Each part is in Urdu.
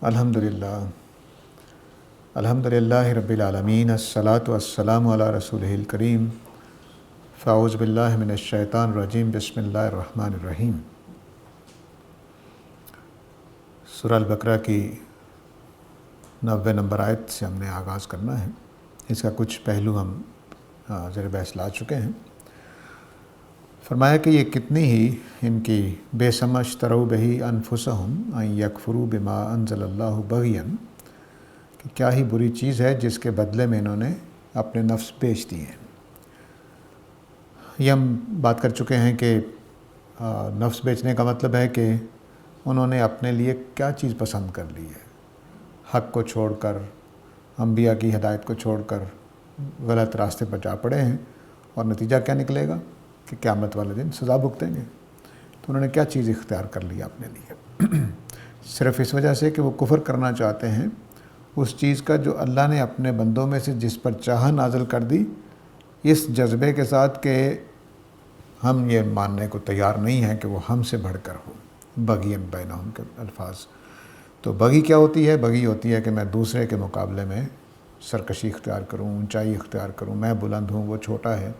الحمدللہ الحمدللہ رب العالمین، الصلاۃ والسلام علی رسولہ الکریم، فاعوذ باللہ من الشیطان الرجیم، بسم اللہ الرحمن الرحیم۔ سورہ البقرہ کی 90 نمبر آیت سے ہم نے آغاز کرنا ہے۔ اس کا کچھ پہلو ہم زیر بحث لا چکے ہیں۔ فرمایا کہ یہ کتنی ہی ان کی بے سمجھ ترو بہی انفسہم ان یکفروا بما انزل اللہ بغیا، کہ کیا ہی بری چیز ہے جس کے بدلے میں انہوں نے اپنے نفس بیچ دیے ہیں۔ یہ ہم بات کر چکے ہیں کہ نفس بیچنے کا مطلب ہے کہ انہوں نے اپنے لیے کیا چیز پسند کر لی ہے، حق کو چھوڑ کر، انبیاء کی ہدایت کو چھوڑ کر غلط راستے پر جا پڑے ہیں، اور نتیجہ کیا نکلے گا کہ قیامت والے دن سزا بھگتیں گے۔ تو انہوں نے کیا چیز اختیار کر لی اپنے لیے؟ صرف اس وجہ سے کہ وہ کفر کرنا چاہتے ہیں اس چیز کا جو اللہ نے اپنے بندوں میں سے جس پر چاہا نازل کر دی، اس جذبے کے ساتھ کہ ہم یہ ماننے کو تیار نہیں ہیں کہ وہ ہم سے بڑھ کر ہو۔ بغین بینہم کے الفاظ۔ تو بغی کیا ہوتی ہے؟ بغی ہوتی ہے کہ میں دوسرے کے مقابلے میں سرکشی اختیار کروں، اونچائی اختیار کروں، میں بلند ہوں وہ چھوٹا ہے۔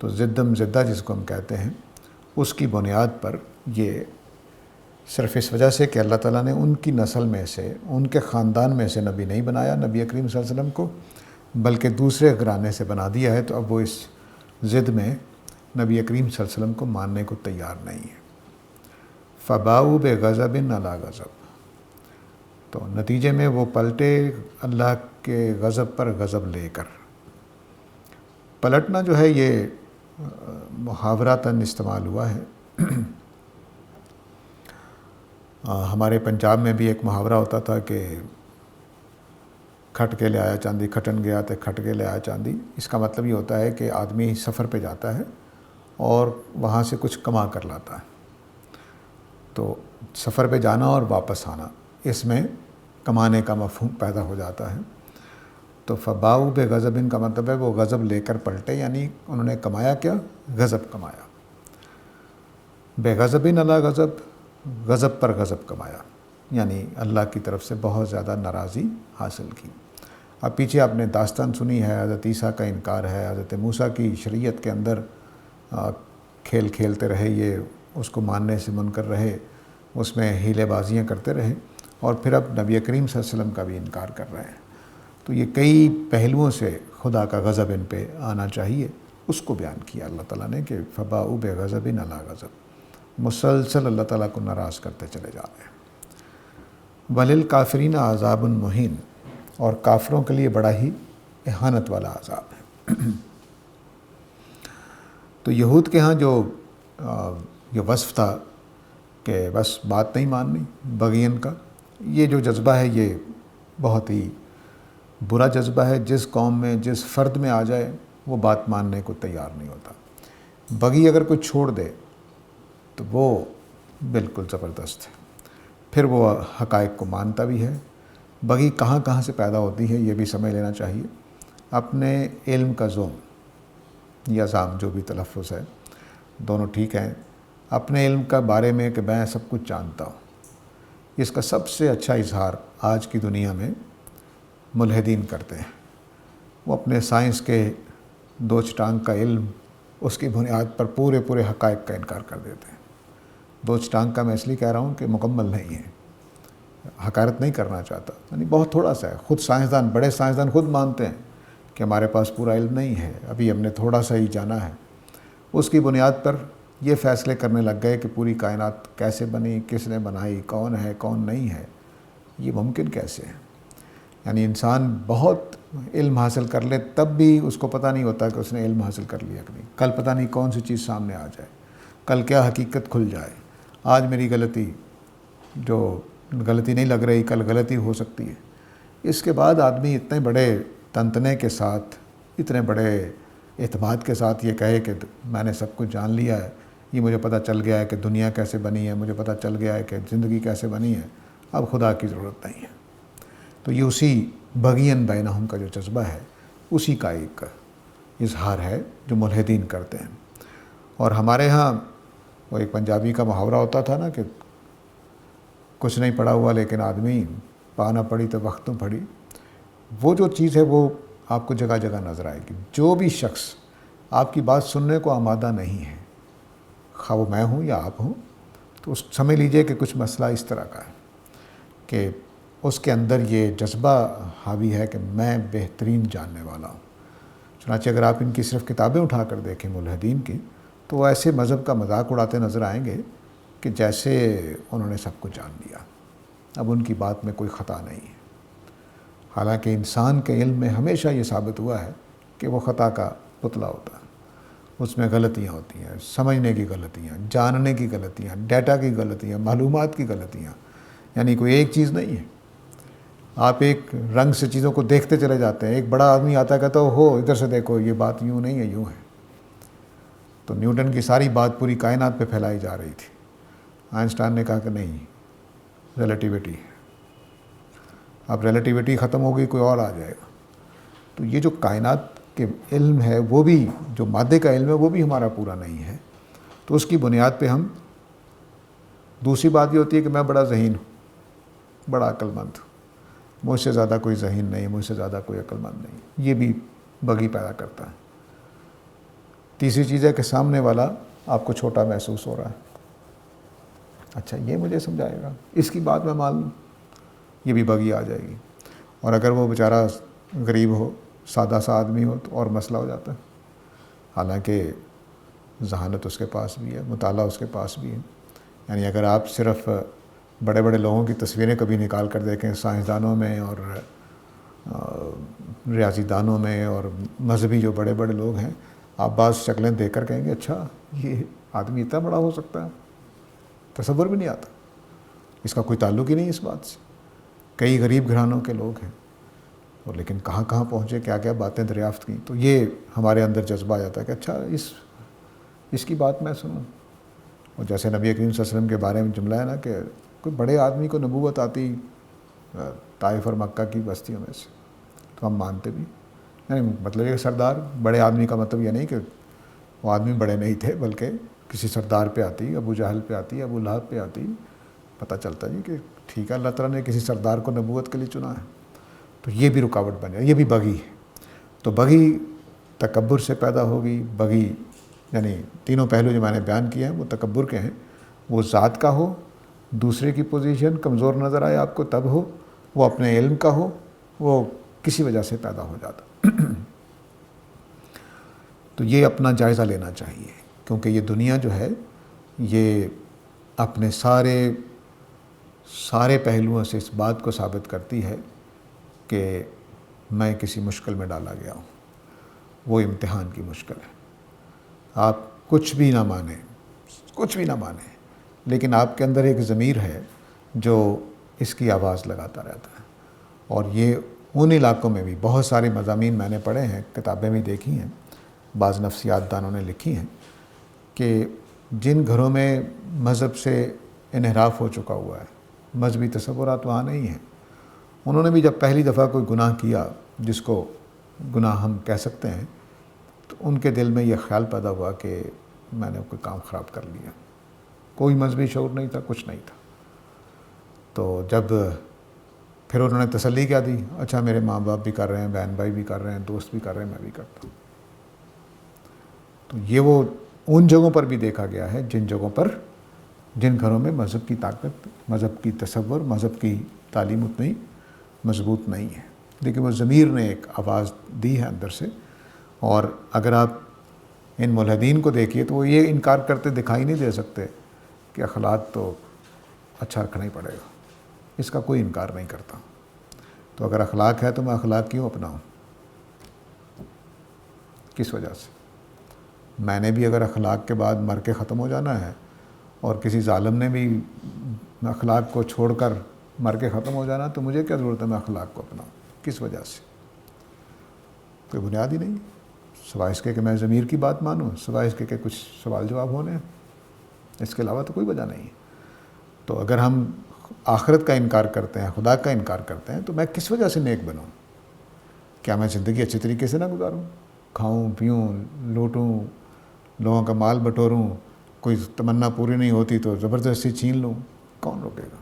تو ضدم زدہ جس کو ہم کہتے ہیں، اس کی بنیاد پر یہ صرف اس وجہ سے کہ اللہ تعالیٰ نے ان کی نسل میں سے، ان کے خاندان میں سے نبی نہیں بنایا نبی کریم صلی اللہ علیہ وسلم کو، بلکہ دوسرے گھرانے سے بنا دیا ہے، تو اب وہ اس ضد میں نبی کریم صلی اللہ علیہ وسلم کو ماننے کو تیار نہیں ہے۔ فباؤوا بغضب علی غضب، تو نتیجے میں وہ پلٹے اللہ کے غضب پر غضب لے کر۔ پلٹنا جو ہے یہ محاوراتاً استعمال ہوا ہے۔ ہمارے پنجاب میں بھی ایک محاورہ ہوتا تھا کہ کھٹ کے لے آیا چاندی، کھٹن گیا تو کھٹ کے لے آیا چاندی۔ اس کا مطلب یہ ہوتا ہے کہ آدمی سفر پہ جاتا ہے اور وہاں سے کچھ کما کر لاتا ہے۔ تو سفر پہ جانا اور واپس آنا، اس میں کمانے کا مفہوم پیدا ہو جاتا ہے۔ تو فباؤوا بغضب کا مطلب ہے وہ غضب لے کر پلٹے، یعنی انہوں نے کمایا کیا؟ غضب کمایا۔ بغضب علی غضب، غضب پر غضب کمایا، یعنی اللہ کی طرف سے بہت زیادہ ناراضی حاصل کی۔ اب پیچھے آپ نے داستان سنی ہے، حضرت عیسیٰ کا انکار ہے، حضرت موسیٰ کی شریعت کے اندر کھیل کھیلتے رہے، یہ اس کو ماننے سے منکر رہے، اس میں ہیلے بازیاں کرتے رہے، اور پھر اب نبی کریم صلی اللہ علیہ وسلم کا بھی انکار کر رہے ہیں۔ تو یہ کئی پہلوؤں سے خدا کا غضب ان پہ آنا چاہیے، اس کو بیان کیا اللہ تعالیٰ نے کہ فباؤوا بغضب علی غضب، مسلسل اللہ تعالیٰ کو ناراض کرتے چلے جا رہے ہیں۔ وَلِلْكَافِرِينَ عَذَابٌ مُّهِينٌ، اور کافروں کے لیے بڑا ہی اہانت والا عذاب ہے۔ تو یہود کے ہاں جو یہ وصف تھا کہ بس بات نہیں ماننی، بغین کا، یہ جو جذبہ ہے یہ بہت ہی برا جذبہ ہے۔ جس قوم میں، جس فرد میں آ جائے وہ بات ماننے کو تیار نہیں ہوتا۔ بغی اگر کوئی چھوڑ دے تو وہ بالکل زبردست ہے، پھر وہ حقائق کو مانتا بھی ہے۔ بغی کہاں کہاں سے پیدا ہوتی ہے یہ بھی سمجھ لینا چاہیے۔ اپنے علم کا زوم یا زام، جو بھی تلفظ ہے، دونوں ٹھیک ہیں۔ اپنے علم کا بارے میں کہ میں سب کچھ جانتا ہوں، اس کا سب سے اچھا اظہار آج کی دنیا میں ملحدین کرتے ہیں۔ وہ اپنے سائنس کے دو چٹانگ کا علم، اس کی بنیاد پر پورے حقائق کا انکار کر دیتے ہیں۔ دو چٹانگ کا میں اس لیے کہہ رہا ہوں کہ مکمل نہیں ہے، حقارت نہیں کرنا چاہتا، یعنی بہت تھوڑا سا ہے۔ خود سائنسدان، بڑے سائنسدان خود مانتے ہیں کہ ہمارے پاس پورا علم نہیں ہے، ابھی ہم نے تھوڑا سا ہی جانا ہے۔ اس کی بنیاد پر یہ فیصلے کرنے لگ گئے کہ پوری کائنات کیسے بنی، کس نے بنائی، کون ہے کون نہیں ہے، یہ ممکن کیسے ہے؟ یعنی انسان بہت علم حاصل کر لے تب بھی اس کو پتہ نہیں ہوتا کہ اس نے علم حاصل کر لیا کہ نہیں۔ کل پتہ نہیں کون سی چیز سامنے آ جائے، کل کیا حقیقت کھل جائے۔ آج میری غلطی، جو غلطی نہیں لگ رہی، کل غلطی ہو سکتی ہے۔ اس کے بعد آدمی اتنے بڑے تنتنے کے ساتھ، اتنے بڑے اعتماد کے ساتھ یہ کہے کہ میں نے سب کچھ جان لیا ہے، یہ مجھے پتہ چل گیا ہے کہ دنیا کیسے بنی ہے، مجھے پتہ چل گیا ہے کہ زندگی کیسے بنی ہے، اب خدا کی ضرورت نہیں ہے۔ تو یہ اسی بغین بینہم کا جو جذبہ ہے، اسی کا ایک اظہار ہے جو ملحدین کرتے ہیں۔ اور ہمارے ہاں وہ ایک پنجابی کا محاورہ ہوتا تھا نا کہ کچھ نہیں پڑھا ہوا لیکن آدمی پانا پڑی تو وقتوں پڑی، وہ جو چیز ہے وہ آپ کو جگہ جگہ نظر آئے گی۔ جو بھی شخص آپ کی بات سننے کو آمادہ نہیں ہے، خواہ وہ میں ہوں یا آپ ہوں، تو اس سمجھ لیجئے کہ کچھ مسئلہ اس طرح کا ہے کہ اس کے اندر یہ جذبہ حاوی ہے کہ میں بہترین جاننے والا ہوں۔ چنانچہ اگر آپ ان کی صرف کتابیں اٹھا کر دیکھیں ملحدین کی، تو وہ ایسے مذہب کا مذاق اڑاتے نظر آئیں گے کہ جیسے انہوں نے سب کچھ جان لیا، اب ان کی بات میں کوئی خطا نہیں ہے۔ حالانکہ انسان کے علم میں ہمیشہ یہ ثابت ہوا ہے کہ وہ خطا کا پتلا ہوتا ہے، اس میں غلطیاں ہوتی ہیں، سمجھنے کی غلطیاں، جاننے کی غلطیاں، ڈیٹا کی غلطیاں، معلومات کی غلطیاں، یعنی کوئی ایک چیز نہیں ہے۔ آپ ایک رنگ سے چیزوں کو دیکھتے چلے جاتے ہیں، ایک بڑا آدمی آتا ہے کہتا ہو ادھر سے دیکھو یہ بات یوں نہیں ہے یوں ہے۔ تو نیوٹن کی ساری بات پوری کائنات پہ پھیلائی جا رہی تھی، آئنسٹائن نے کہا کہ نہیں، ریلیٹیوٹی ہے، اب ریلیٹیوٹی ختم ہو گئی، کوئی اور آ جائے گا۔ تو یہ جو کائنات کے علم ہے وہ بھی، جو مادے کا علم ہے وہ بھی ہمارا پورا نہیں ہے، تو اس کی بنیاد پہ ہم، دوسری بات یہ ہوتی ہے کہ میں بڑا ذہین ہوں، بڑا عقل مند ہوں، مجھ سے زیادہ کوئی ذہین نہیں، مجھ سے زیادہ کوئی عقل مند نہیں، یہ بھی بغی پیدا کرتا ہے۔ تیسری چیز ہے کہ سامنے والا آپ کو چھوٹا محسوس ہو رہا ہے، اچھا یہ مجھے سمجھائے گا، اس کی بات میں مان لوں، یہ بھی بغی آ جائے گی۔ اور اگر وہ بیچارہ غریب ہو، سادہ سا آدمی ہو تو اور مسئلہ ہو جاتا ہے، حالانکہ ذہانت اس کے پاس بھی ہے، مطالعہ اس کے پاس بھی ہے۔ یعنی اگر آپ صرف بڑے بڑے لوگوں کی تصویریں کبھی نکال کر دیکھیں، سائنسدانوں میں اور ریاضی دانوں میں اور مذہبی جو بڑے بڑے لوگ ہیں، آپ بعض شکلیں دیکھ کر کہیں گے اچھا یہ آدمی اتنا بڑا ہو سکتا ہے، تصور بھی نہیں آتا، اس کا کوئی تعلق ہی نہیں اس بات سے۔ کئی غریب گھرانوں کے لوگ ہیں، اور لیکن کہاں کہاں پہنچے، کیا کیا باتیں دریافت کی، تو یہ ہمارے اندر جذبہ آ جاتا ہے کہ اچھا اس کی بات میں سنوں۔ اور جیسے نبی کریم صلی اللہ علیہ وسلم کے بارے میں جملہ ہے نا کہ کوئی بڑے آدمی کو نبوت آتی طائف اور مکہ کی بستیوں میں سے، تو ہم مانتے بھی، یعنی مطلب یہ سردار، بڑے آدمی کا مطلب یہ نہیں کہ وہ آدمی بڑے نہیں تھے، بلکہ کسی سردار پہ آتی، ابو جہل پہ آتی، ابو لہب پہ آتی، پتہ چلتا جی کہ ٹھیک ہے اللہ تعالیٰ نے کسی سردار کو نبوت کے لیے چنا ہے، تو یہ بھی رکاوٹ بن جائے، یہ بھی بغی ہے۔ تو بغی تکبر سے پیدا ہوگی، بغی یعنی تینوں پہلو جو میں نے بیان کیے ہیں وہ تکبر کے ہیں، وہ ذات کا ہو، دوسرے کی پوزیشن کمزور نظر آئے آپ کو تب ہو، وہ اپنے علم کا ہو، وہ کسی وجہ سے پیدا ہو جاتا۔ تو یہ اپنا جائزہ لینا چاہیے، کیونکہ یہ دنیا جو ہے یہ اپنے سارے پہلوؤں سے اس بات کو ثابت کرتی ہے کہ میں کسی مشکل میں ڈالا گیا ہوں، وہ امتحان کی مشکل ہے۔ آپ کچھ بھی نہ مانیں، کچھ بھی نہ مانیں، لیکن آپ کے اندر ایک ضمیر ہے جو اس کی آواز لگاتا رہتا ہے۔ اور یہ ان علاقوں میں بھی بہت سارے مضامین میں نے پڑھے ہیں، کتابیں بھی دیکھی ہیں، بعض نفسیات دانوں نے لکھی ہیں، کہ جن گھروں میں مذہب سے انحراف ہو چکا ہوا ہے، مذہبی تصورات وہاں نہیں ہیں، انہوں نے بھی جب پہلی دفعہ کوئی گناہ کیا، جس کو گناہ ہم کہہ سکتے ہیں، تو ان کے دل میں یہ خیال پیدا ہوا کہ میں نے کوئی کام خراب کر لیا، کوئی مذہبی شعور نہیں تھا، کچھ نہیں تھا۔ تو جب پھر انہوں نے تسلی کیا دی، اچھا میرے ماں باپ بھی کر رہے ہیں، بہن بھائی بھی کر رہے ہیں، دوست بھی کر رہے ہیں، میں بھی کرتا ہوں۔ تو یہ وہ ان جگہوں پر بھی دیکھا گیا ہے جن جگہوں پر، جن گھروں میں مذہب کی طاقت، مذہب کی تصور، مذہب کی تعلیم اتنی مضبوط نہیں ہے، لیکن وہ ضمیر نے ایک آواز دی ہے اندر سے۔ اور اگر آپ ان ملحدین کو دیکھیے تو وہ یہ انکار کرتے دکھائی نہیں دے سکتے کہ اخلاق تو اچھا رکھنا ہی پڑے گا، اس کا کوئی انکار نہیں کرتا۔ تو اگر اخلاق ہے تو میں اخلاق کیوں اپناؤں، کس وجہ سے؟ میں نے بھی اگر اخلاق کے بعد مر کے ختم ہو جانا ہے، اور کسی ظالم نے بھی اخلاق کو چھوڑ کر مر کے ختم ہو جانا، تو مجھے کیا ضرورت ہے میں اخلاق کو اپناؤں، کس وجہ سے؟ کوئی بنیاد ہی نہیں، سوائے اس کے کہ میں ضمیر کی بات مانوں، سوائے اس کے کہ کچھ سوال جواب ہونے ہیں، اس کے علاوہ تو کوئی وجہ نہیں ہے۔ تو اگر ہم آخرت کا انکار کرتے ہیں، خدا کا انکار کرتے ہیں، تو میں کس وجہ سے نیک بنوں؟ کیا میں زندگی اچھی طریقے سے نہ گزاروں، کھاؤں پیوں لوٹوں، لوگوں کا مال بٹوروں، کوئی تمنا پوری نہیں ہوتی تو زبردستی چھین لوں؟ کون روکے گا؟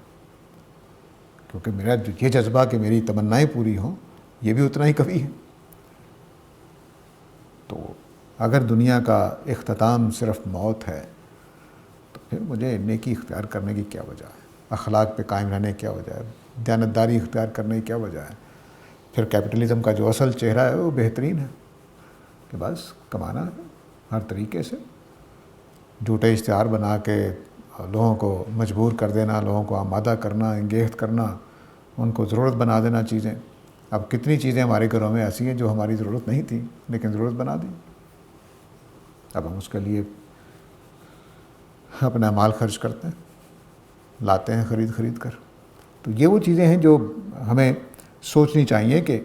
کیونکہ میرا یہ جذبہ کہ میری تمنائیں پوری ہوں یہ بھی اتنا ہی کبھی ہے۔ تو اگر دنیا کا اختتام صرف موت ہے تو پھر مجھے نیکی اختیار کرنے کی کیا وجہ ہے، اخلاق پہ قائم رہنے کی کیا وجہ ہے، دیانتداری اختیار کرنے کی کیا وجہ ہے؟ پھر کیپٹلزم کا جو اصل چہرہ ہے وہ بہترین ہے کہ بس کمانا ہے ہر طریقے سے، جھوٹے اشتہار بنا کے لوگوں کو مجبور کر دینا، لوگوں کو آمادہ کرنا، انگیخت کرنا، ان کو ضرورت بنا دینا چیزیں۔ اب کتنی چیزیں ہمارے گھروں میں ایسی ہیں جو ہماری ضرورت نہیں تھی لیکن ضرورت بنا دی، اب ہم اس کے لیے اپنا مال خرچ کرتے ہیں، لاتے ہیں خرید کر۔ تو یہ وہ چیزیں ہیں جو ہمیں سوچنی چاہیے کہ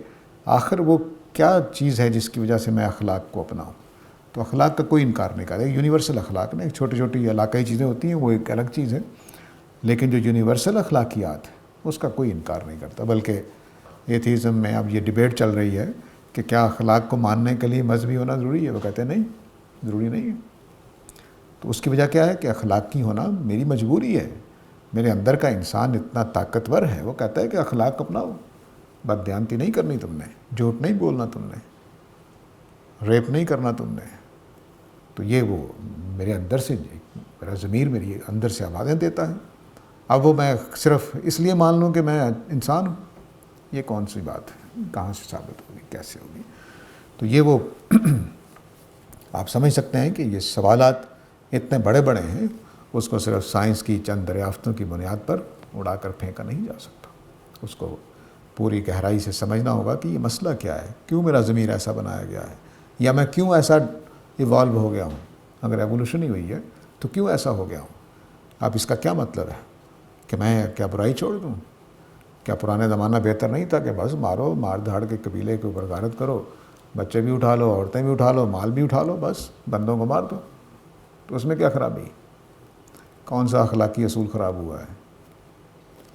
آخر وہ کیا چیز ہے جس کی وجہ سے میں اخلاق کو اپناؤں۔ تو اخلاق کا کوئی انکار نہیں کرتا، یونیورسل اخلاق نہیں، چھوٹی چھوٹی علاقائی چیزیں ہوتی ہیں وہ ایک الگ چیز ہے، لیکن جو یونیورسل اخلاقیات ہے اس کا کوئی انکار نہیں کرتا۔ بلکہ ایتھیزم میں اب یہ ڈیبیٹ چل رہی ہے کہ کیا اخلاق کو ماننے کے لیے مذہبی ہونا ضروری ہے؟ وہ کہتے ہیں نہیں، ضروری نہیں ہے۔ تو اس کی وجہ کیا ہے کہ اخلاقی ہونا میری مجبوری ہے، میرے اندر کا انسان اتنا طاقتور ہے، وہ کہتا ہے کہ اخلاق اپناؤ، بددیانتی نہیں کرنی تم نے، جھوٹ نہیں بولنا تم نے، ریپ نہیں کرنا تم نے۔ تو یہ وہ میرے اندر سے، میرا ضمیر میری اندر سے آوازیں دیتا ہے۔ اب وہ میں صرف اس لیے مان لوں کہ میں انسان ہوں، یہ کون سی بات ہے، کہاں سے ثابت ہوگی، کیسے ہوگی؟ تو یہ وہ آپ سمجھ سکتے ہیں کہ یہ سوالات اتنے بڑے بڑے ہیں، اس کو صرف سائنس کی چند دریافتوں کی بنیاد پر اڑا کر پھینکا نہیں جا سکتا، اس کو پوری گہرائی سے سمجھنا ہوگا کہ یہ مسئلہ کیا ہے، کیوں میرا ضمیر ایسا بنایا گیا ہے، یا میں کیوں ایسا ایوالو ہو گیا ہوں۔ اگر ایوولوشن ہی ہوئی ہے تو کیوں ایسا ہو گیا ہوں؟ اب اس کا کیا مطلب ہے کہ میں کیا برائی چھوڑ دوں؟ کیا پرانے زمانہ بہتر نہیں تھا کہ بس مارو، مار دھاڑ کے قبیلے کے اوپر غارت کرو، بچے بھی اٹھا لو، عورتیں بھی اٹھا لو، مال بھی اٹھا لو، بس بندوں کو مار دو؟ تو اس میں کیا خرابی؟ کون سا اخلاقی اصول خراب ہوا ہے؟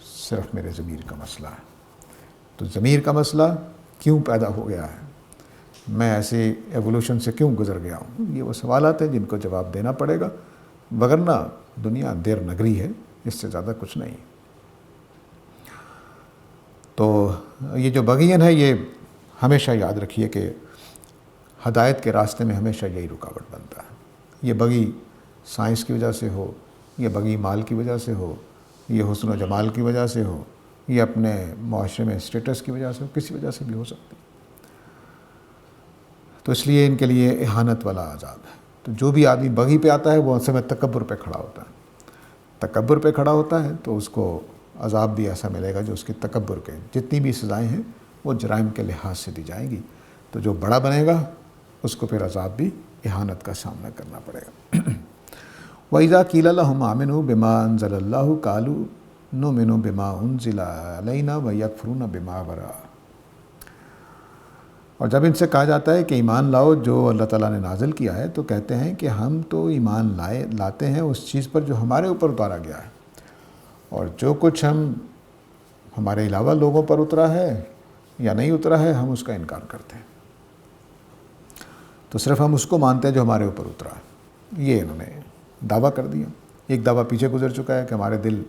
صرف میرے ضمیر کا مسئلہ ہے۔ تو ضمیر کا مسئلہ کیوں پیدا ہو گیا ہے، میں ایسے ایوولوشن سے کیوں گزر گیا ہوں، یہ وہ سوالات ہیں جن کو جواب دینا پڑے گا، وگرنہ دنیا دیر نگری ہے، اس سے زیادہ کچھ نہیں۔ تو یہ جو بغین ہے یہ ہمیشہ یاد رکھیے کہ ہدایت کے راستے میں ہمیشہ یہی رکاوٹ بنتا ہے۔ یہ بغی سائنس کی وجہ سے ہو، یہ بغی مال کی وجہ سے ہو، یہ حسن و جمال کی وجہ سے ہو، یہ اپنے معاشرے میں اسٹیٹس کی وجہ سے ہو، کسی وجہ سے بھی ہو سکتی ہے۔ تو اس لیے ان کے لیے اہانت والا عذاب ہے۔ تو جو بھی آدمی بغی پہ آتا ہے وہ اصل میں تکبر پہ کھڑا ہوتا ہے، تکبر پہ کھڑا ہوتا ہے تو اس کو عذاب بھی ایسا ملے گا جو اس کے تکبر کے، جتنی بھی سزائیں ہیں وہ جرائم کے لحاظ سے دی جائیں گی۔ تو جو بڑا بنے گا اس کو پھر عذاب بھی اہانت کا سامنا کرنا پڑے گا۔ وَإِذَا قِيلَ لَهُمْ آمِنُوا بِمَا أَنزَلَ اللَّهُ قَالُوا نُؤْمِنُ بِمَا أُنزِلَ عَلَيْنَا وَيَكْفُرُونَ بِمَا وَرَاءَهُ۔ اور جب ان سے کہا جاتا ہے کہ ایمان لاؤ جو اللہ تعالیٰ نے نازل کیا ہے، تو کہتے ہیں کہ ہم تو ایمان لاتے ہیں اس چیز پر جو ہمارے اوپر اتارا گیا ہے، اور جو کچھ ہمارے علاوہ لوگوں پر اترا ہے یا نہیں اترا ہے ہم اس کا انکار کرتے ہیں۔ تو صرف ہم اس کو مانتے ہیں جو ہمارے اوپر اترا ہے۔ یہ انہوں نے دعویٰ کر دیا۔ ایک دعویٰ پیچھے گزر چکا ہے کہ ہمارے دل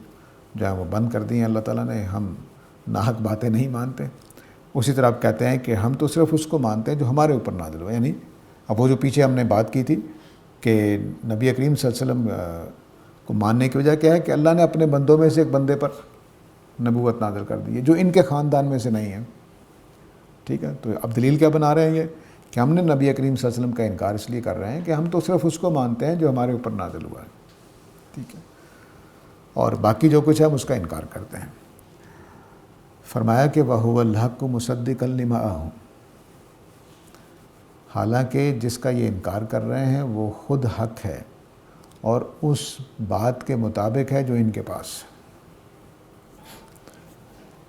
جو ہے وہ بند کر دیے ہیں اللہ تعالیٰ نے، ہم ناحق باتیں نہیں مانتے۔ اسی طرح آپ کہتے ہیں کہ ہم تو صرف اس کو مانتے ہیں جو ہمارے اوپر نازل ہوا، یعنی اب وہ جو پیچھے ہم نے بات کی تھی کہ نبی کریم صلی اللہ علیہ وسلم کو ماننے کی وجہ کیا ہے کہ اللہ نے اپنے بندوں میں سے ایک بندے پر نبوت نازل کر دی ہے جو ان کے خاندان میں سے نہیں ہے۔ ٹھیک ہے، تو اب دلیل کیا بنا رہے ہیں یہ کہ ہم نے نبی کریم صلی اللہ علیہ وسلم کا انکار اس لیے کر رہے ہیں کہ ہم تو صرف اس کو مانتے ہیں جو ہمارے اوپر نازل ہوا ہے، ٹھیک ہے، اور باقی جو کچھ ہے ہم اس کا انکار کرتے ہیں۔ فرمایا کہ وَهُوَ الْحَقُّ مُصَدِّقًا لِمَا مَعَهُ، حالانکہ جس کا یہ انکار کر رہے ہیں وہ خود حق ہے اور اس بات کے مطابق ہے جو ان کے پاس۔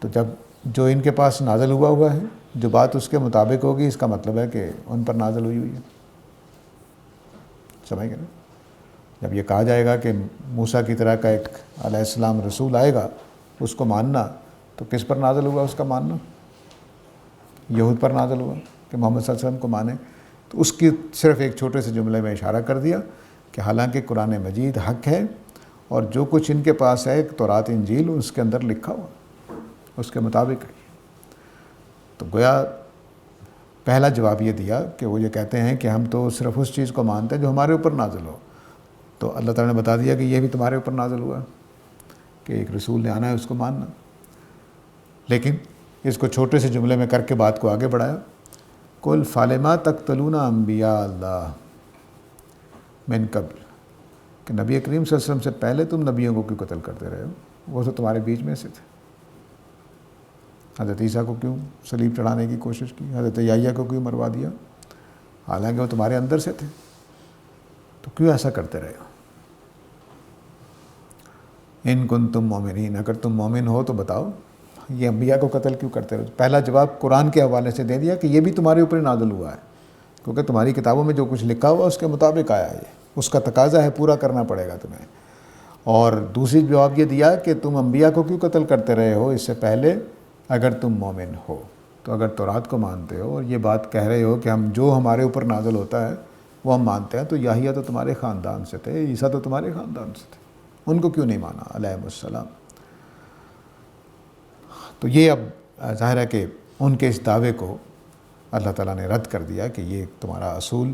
تو جب جو ان کے پاس نازل ہوا ہے، جو بات اس کے مطابق ہوگی، اس کا مطلب ہے کہ ان پر نازل ہوئی ہے۔ سمجھ گئے نا؟ جب یہ کہا جائے گا کہ موسیٰ کی طرح کا ایک علیہ السلام رسول آئے گا، اس کو ماننا، تو کس پر نازل ہوا اس کا ماننا؟ یہود پر نازل ہوا کہ محمد صلی اللہ علیہ وسلم کو مانیں۔ تو اس کی صرف ایک چھوٹے سے جملے میں اشارہ کر دیا کہ حالانکہ قرآن مجید حق ہے اور جو کچھ ان کے پاس ہے تورات انجیل اس کے اندر لکھا ہوا، اس کے مطابق ہے۔ تو گویا پہلا جواب یہ دیا کہ وہ یہ کہتے ہیں کہ ہم تو صرف اس چیز کو مانتے ہیں جو ہمارے اوپر نازل ہو، تو اللہ تعالیٰ نے بتا دیا کہ یہ بھی تمہارے اوپر نازل ہوا کہ ایک رسول نے آنا ہے، اس کو ماننا۔ لیکن اس کو چھوٹے سے جملے میں کر کے بات کو آگے بڑھایا، قل فلما تقتلون انبیاء اللہ من قبل، کہ نبی کریم صلی اللہ علیہ وسلم سے پہلے تم نبیوں کو کیوں قتل کرتے رہے ہو؟ وہ تو تمہارے بیچ میں سے تھے۔ حضرت عیسیٰ کو کیوں صلیب چڑھانے کی کوشش کی؟ حضرت یحییٰ کو کیوں مروا دیا؟ حالانکہ وہ تمہارے اندر سے تھے، تو کیوں ایسا کرتے رہے ہو؟ ان کنتم مومنین، اگر تم مومن ہو تو بتاؤ یہ انبیاء کو قتل کیوں کرتے رہو؟ پہلا جواب قرآن کے حوالے سے دے دیا کہ یہ بھی تمہارے اوپر نازل ہوا ہے، کیونکہ تمہاری کتابوں میں جو کچھ لکھا ہوا اس کے مطابق آیا ہے، اس کا تقاضا ہے، پورا کرنا پڑے گا تمہیں۔ اور دوسری جواب یہ دیا کہ تم انبیاء کو کیوں قتل کرتے رہے ہو اس سے پہلے، اگر تم مومن ہو تو۔ اگر تورات کو مانتے ہو اور یہ بات کہہ رہے ہو کہ ہم جو ہمارے اوپر نازل ہوتا ہے وہ ہم مانتے ہیں، تو یحییٰ تو تمہارے خاندان سے تھے، عیسیٰ تو تمہارے خاندان سے تھے، ان کو کیوں نہیں مانا علیہ السلام؟ تو یہ اب ظاہر ہے کہ ان کے اس دعوے کو اللہ تعالیٰ نے رد کر دیا کہ یہ تمہارا اصول،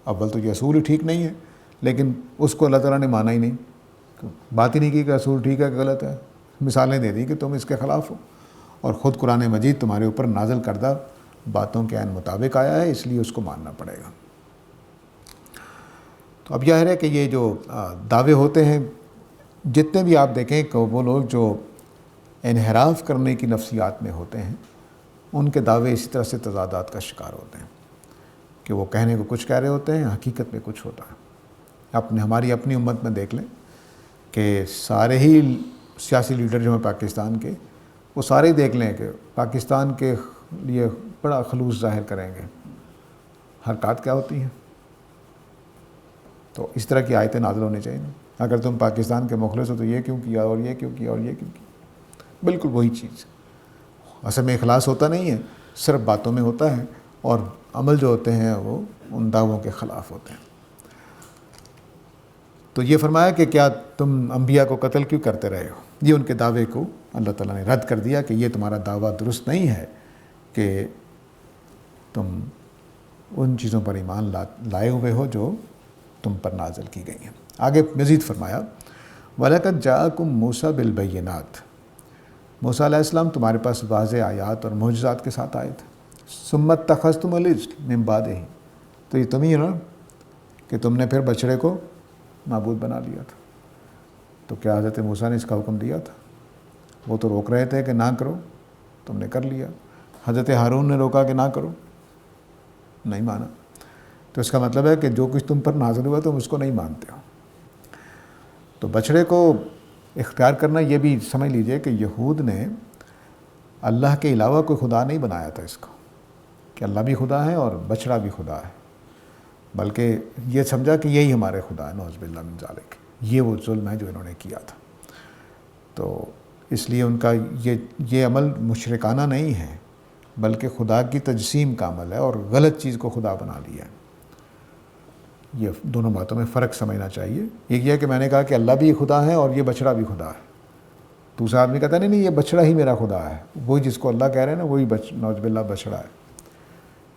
اول تو یہ اصول ہی ٹھیک نہیں ہے، لیکن اس کو اللہ تعالیٰ نے مانا ہی نہیں، بات ہی نہیں کی کہ اصول ٹھیک ہے کہ غلط ہے، مثالیں دے دی کہ تم اس کے خلاف ہو، اور خود قرآن مجید تمہارے اوپر نازل کردہ باتوں کے عین مطابق آیا ہے، اس لیے اس کو ماننا پڑے گا۔ تو اب ظاہر ہے کہ یہ جو دعوے ہوتے ہیں، جتنے بھی آپ دیکھیں کہ وہ لوگ جو انحراف کرنے کی نفسیات میں ہوتے ہیں، ان کے دعوے اسی طرح سے تضادات کا شکار ہوتے ہیں کہ وہ کہنے کو کچھ کہہ رہے ہوتے ہیں، حقیقت میں کچھ ہوتا ہے۔ ہماری اپنی امت میں دیکھ لیں کہ سارے ہی سیاسی لیڈر جو ہیں پاکستان کے، وہ سارے ہی دیکھ لیں کہ پاکستان کے لیے بڑا خلوص ظاہر کریں گے، حرکات کیا ہوتی ہیں؟ تو اس طرح کی آیتیں نازل ہونی چاہیے نا، اگر تم پاکستان کے مخلص ہو تو یہ کیوں کیا اور یہ کیوں کیا اور یہ کیوں کیا؟ بالکل وہی چیز اصل میں اخلاص ہوتا نہیں ہے، صرف باتوں میں ہوتا ہے، اور عمل جو ہوتے ہیں وہ ان دعووں کے خلاف ہوتے ہیں۔ تو یہ فرمایا کہ کیا تم انبیاء کو قتل کیوں کرتے رہے ہو؟ یہ ان کے دعوے کو اللہ تعالیٰ نے رد کر دیا کہ یہ تمہارا دعویٰ درست نہیں ہے کہ تم ان چیزوں پر ایمان لائے ہوئے ہو جو تم پر نازل کی گئی ہیں۔ آگے مزید فرمایا وَلَقَدْ جَاءَكُم مُوسَىٰ بِالْبَيِّنَاتِ، موسیٰ علیہ السلام تمہارے پاس واضح آیات اور معجزات کے ساتھ آئے تھے۔ ثُمَّ اتَّخَذْتُمُ الْعِجْلَ مِن بَعْدِهِ، تو یہ تم ہی نا کہ تم نے پھر بچڑے کو معبود بنا لیا تھا۔ تو کیا حضرت موسیٰ نے اس کا حکم دیا تھا؟ وہ تو روک رہے تھے کہ نہ کرو، تم نے کر لیا۔ حضرت ہارون نے روکا کہ نہ کرو، نہیں مانا۔ تو اس کا مطلب ہے کہ جو کچھ تم پر نازل ہوا تم اس کو نہیں مانتے ہو۔ تو بچڑے کو اختیار کرنا، یہ بھی سمجھ لیجئے کہ یہود نے اللہ کے علاوہ کوئی خدا نہیں بنایا تھا اس کو، کہ اللہ بھی خدا ہے اور بچڑا بھی خدا ہے، بلکہ یہ سمجھا کہ یہی ہمارے خدا ہے، نعوذ باللہ من ذالک۔ یہ وہ ظلم ہے جو انہوں نے کیا تھا۔ تو اس لیے ان کا یہ عمل مشرکانہ نہیں ہے، بلکہ خدا کی تجسیم کا عمل ہے، اور غلط چیز کو خدا بنا لیا ہے۔ یہ دونوں باتوں میں فرق سمجھنا چاہیے۔ ایک یہ کہ میں نے کہا کہ اللہ بھی خدا ہے اور یہ بچڑا بھی خدا ہے، دوسرا آدمی کہتا نہیں یہ بچڑا ہی میرا خدا ہے، وہی جس کو اللہ کہہ رہے ہیں نا وہی نعوذ باللہ بچڑا ہے۔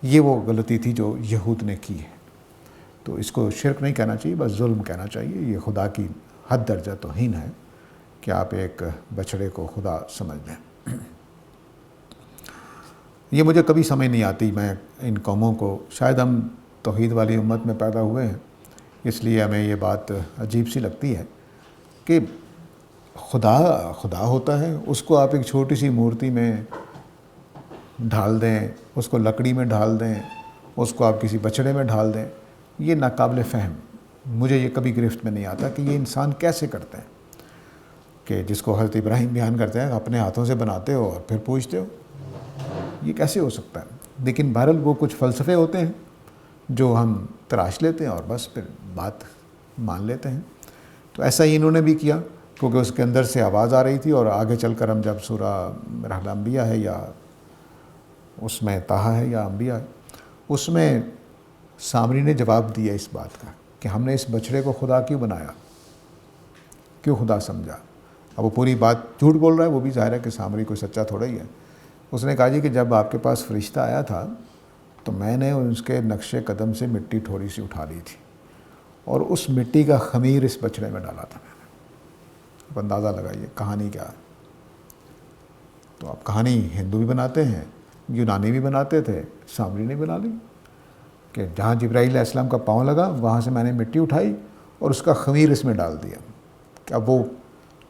یہ وہ غلطی تھی جو یہود نے کی ہے۔ تو اس کو شرک نہیں کہنا چاہیے، بس ظلم کہنا چاہیے۔ یہ خدا کی حد درجہ توہین ہے کہ آپ ایک بچڑے کو خدا سمجھ لیں۔ یہ مجھے کبھی سمجھ نہیں آتی، میں ان قوموں کو، شاید ہم توحید والی امت میں پیدا ہوئے ہیں اس لیے ہمیں یہ بات عجیب سی لگتی ہے کہ خدا ہوتا ہے، اس کو آپ ایک چھوٹی سی مورتی میں ڈھال دیں، اس کو لکڑی میں ڈھال دیں، اس کو آپ کسی بچڑے میں ڈھال دیں۔ یہ ناقابل فہم، مجھے یہ کبھی گرفت میں نہیں آتا کہ یہ انسان کیسے کرتے ہیں، کہ جس کو حضرت ابراہیم بیان کرتے ہیں اپنے ہاتھوں سے بناتے ہو اور پھر پوجتے ہو، یہ کیسے ہو سکتا ہے؟ لیکن بہرحال وہ کچھ فلسفے ہوتے ہیں جو ہم تراش لیتے ہیں اور بس پھر بات مان لیتے ہیں۔ تو ایسا ہی انہوں نے بھی کیا، کیونکہ اس کے اندر سے آواز آ رہی تھی، اور آگے چل کر ہم جب سورہ رحل انبیاء ہے یا اس میں طٰہٰ ہے یا انبیاء ہے، اس میں سامری نے جواب دیا اس بات کا کہ ہم نے اس بچڑے کو خدا کیوں بنایا، کیوں خدا سمجھا؟ اب وہ پوری بات جھوٹ بول رہا ہے، وہ بھی ظاہر ہے کہ سامری کوئی سچا تھوڑا ہی ہے۔ اس نے کہا جی کہ جب آپ کے پاس فرشتہ آیا تھا تو میں نے اس کے نقش قدم سے مٹی تھوڑی سی اٹھا لی تھی اور اس مٹی کا خمیر اس بچڑے میں ڈالا تھا میں نے۔ اب اندازہ لگائیے کہانی کیا ہے۔ تو آپ کہانی ہندو بھی بناتے ہیں، یونانی بھی بناتے تھے، سامری نے بنا لی کہ جہاں جبرائیل علیہ السلام کا پاؤں لگا وہاں سے میں نے مٹی اٹھائی اور اس کا خمیر اس میں ڈال دیا کہ اب وہ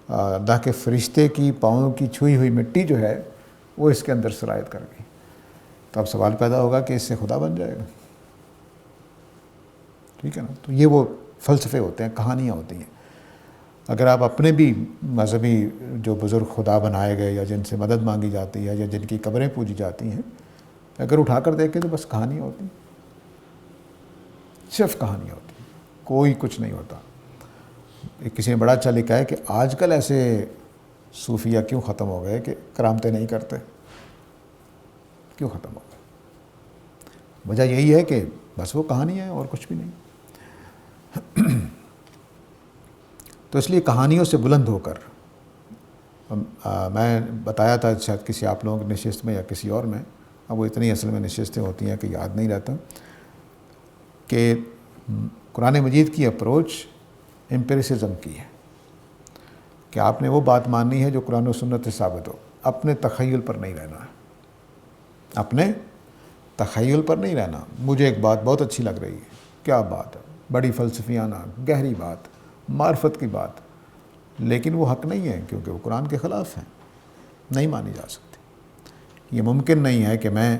اللہ کے فرشتے کی پاؤں کی چھوئی ہوئی مٹی جو ہے وہ اس کے اندر سرایت کر گئی۔ تو اب سوال پیدا ہوگا کہ اس سے خدا بن جائے گا، ٹھیک ہے نا۔ تو یہ وہ فلسفے ہوتے ہیں، کہانیاں ہوتی ہیں۔ اگر آپ اپنے بھی مذہبی جو بزرگ خدا بنائے گئے یا جن سے مدد مانگی جاتی ہے یا جن کی قبریں پوجی جاتی ہیں، اگر اٹھا کر دیکھیں تو بس کہانیاں ہوتی ہیں، صرف کہانیاں ہوتی ہیں، کوئی کچھ نہیں ہوتا۔ کسی نے بڑا اچھا لکھا ہے کہ آج کل ایسے صوفیہ کیوں ختم ہو گئے کہ کرامتیں نہیں کرتے، کیوں ختم ہو گئے؟ وجہ یہی ہے کہ بس وہ کہانی ہے اور کچھ بھی نہیں۔ تو اس لیے کہانیوں سے بلند ہو کر میں بتایا تھا شاید کسی آپ لوگوں کی نشست میں یا کسی اور میں، اب وہ اتنی اصل میں نشستیں ہوتی ہیں کہ یاد نہیں رہتا، کہ قرآن مجید کی اپروچ امپیریسزم کی ہے کہ آپ نے وہ بات ماننی ہے جو قرآن و سنت سے ثابت ہو، اپنے تخیل پر نہیں رہنا ہے، اپنے تخیل پر نہیں رہنا۔ مجھے ایک بات بہت اچھی لگ رہی ہے، کیا بات ہے، بڑی فلسفیانہ گہری بات، معرفت کی بات، لیکن وہ حق نہیں ہے کیونکہ وہ قرآن کے خلاف ہے، نہیں مانی جا سکتی۔ یہ ممکن نہیں ہے کہ میں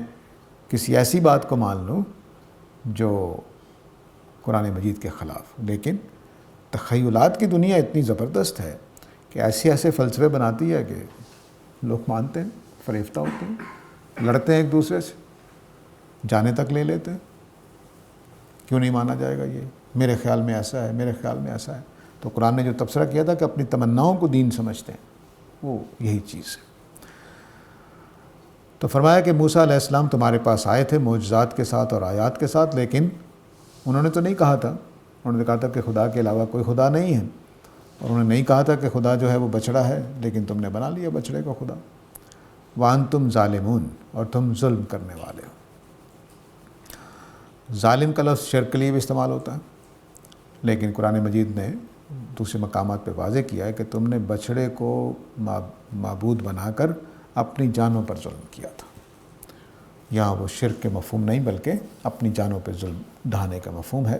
کسی ایسی بات کو مان لوں جو قرآن مجید کے خلاف، لیکن تخیلات کی دنیا اتنی زبردست ہے کہ ایسے ایسے فلسفے بناتی ہے کہ لوگ مانتے ہیں، فریفتہ ہوتے ہیں، لڑتے ہیں ایک دوسرے سے، جانے تک لے لیتے ہیں۔ کیوں نہیں مانا جائے گا یہ؟ میرے خیال میں ایسا ہے، میرے خیال میں ایسا ہے۔ تو قرآن نے جو تبصرہ کیا تھا کہ اپنی تمناؤں کو دین سمجھتے ہیں، وہ یہی چیز ہے۔ تو فرمایا کہ موسیٰ علیہ السلام تمہارے پاس آئے تھے معجزات کے ساتھ اور آیات کے ساتھ، لیکن انہوں نے تو نہیں کہا تھا، انہوں نے کہا تھا کہ خدا کے علاوہ کوئی خدا نہیں ہے، اور انہوں نے نہیں کہا تھا کہ خدا جو ہے وہ بچڑا ہے، لیکن تم نے بنا لیا بچڑے کو خدا۔ وَأَنْتُمْ ظَالِمُونَ، اور تم ظلم کرنے والے ہو۔ ظالم کا لفظ شرک کے لیے بھی استعمال ہوتا ہے، لیکن قرآن مجید نے دوسرے مقامات پہ واضح کیا ہے کہ تم نے بچڑے کو معبود بنا کر اپنی جانوں پر ظلم کیا تھا۔ یہاں وہ شرک کے مفہوم نہیں بلکہ اپنی جانوں پہ ظلم ڈھانے کا مفہوم ہے۔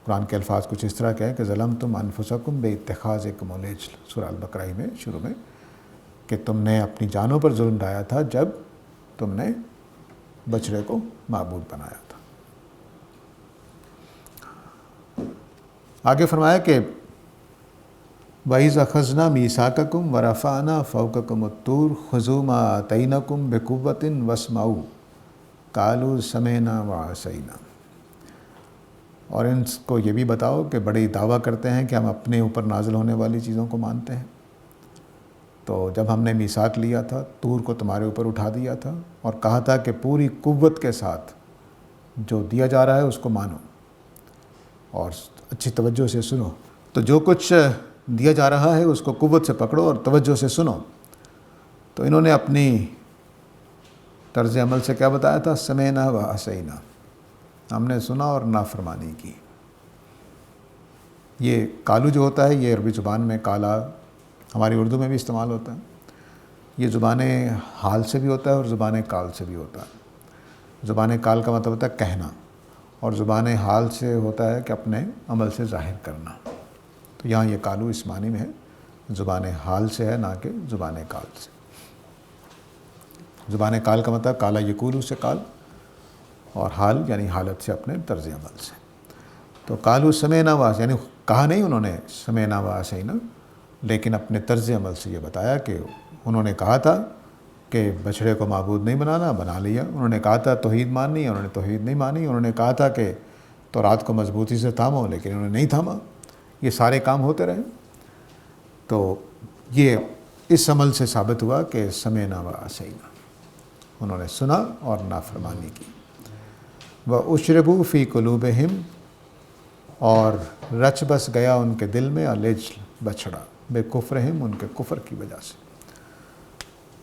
قرآن کے الفاظ کچھ اس طرح کے ہیں کہ ظلمتم انفسکم باتخاذکم العجل، سورہ البقرہ میں شروع میں، کہ تم نے اپنی جانوں پر ظلم ڈھایا تھا جب تم نے بچڑے کو معبود بنایا تھا۔ آگے فرمایا کہ وَإِذْ أَخَذْنَا مِيثَاقَكُمْ وَرَفَعْنَا فَوْقَكُمُ الطُّورَ خُذُوا مَا آتَيْنَاكُمْ بِقُوَّةٍ وَاسْمَعُوا قَالُوا سَمِعْنَا وَعَصَيْنَا۔ اور ان کو یہ بھی بتاؤ کہ بڑے دعویٰ کرتے ہیں کہ ہم اپنے اوپر نازل ہونے والی چیزوں کو مانتے ہیں۔ تو جب ہم نے میثاق لیا تھا، طور کو تمہارے اوپر اٹھا دیا تھا اور کہا تھا کہ پوری قوت کے ساتھ جو دیا جا رہا ہے اس کو مانو اور اچھی توجہ سے سنو، تو جو کچھ دیا جا رہا ہے اس کو قوت سے پکڑو اور توجہ سے سنو۔ تو انہوں نے اپنی طرز عمل سے کیا بتایا تھا؟ سمعنا و عصینا، ہم نے سنا اور نافرمانی کی۔ یہ کالو جو ہوتا ہے یہ عربی زبان میں کالا ہماری اردو میں بھی استعمال ہوتا ہے۔ یہ زبان حال سے بھی ہوتا ہے اور زبان کال سے بھی ہوتا ہے۔ زبان کال کا مطلب ہوتا ہے کہنا، اور زبان حال سے ہوتا ہے کہ اپنے عمل سے ظاہر کرنا۔ تو یہاں یہ کالو اس معنی میں ہے، زبان حال سے ہے نہ کہ زبان کال سے۔ زبان کال کا مطلب کالا یقولو سے کال، اور حال یعنی حالت سے اپنے طرز عمل سے۔ تو کالو سمعنا و یعنی کہا نہیں انہوں نے سمعنا و عصینا، لیکن اپنے طرز عمل سے یہ بتایا کہ انہوں نے کہا تھا کہ بچڑے کو معبود نہیں بنانا، بنا لیا۔ انہوں نے کہا تھا توحید ماننی، انہوں نے توحید نہیں مانی۔ انہوں نے کہا تھا کہ تورات کو مضبوطی سے تھامو، لیکن انہوں نے نہیں تھاما۔ یہ سارے کام ہوتے رہے۔ تو یہ اس عمل سے ثابت ہوا کہ سمعنا و عصینا، انہوں نے سنا اور نافرمانی کی۔ وَأُشْرِبُوا فِي قُلُوبِهِمْ، اور رچ بس گیا ان کے دل میں العجل، بچھڑا، بے کفرہم ان کے کفر کی وجہ سے۔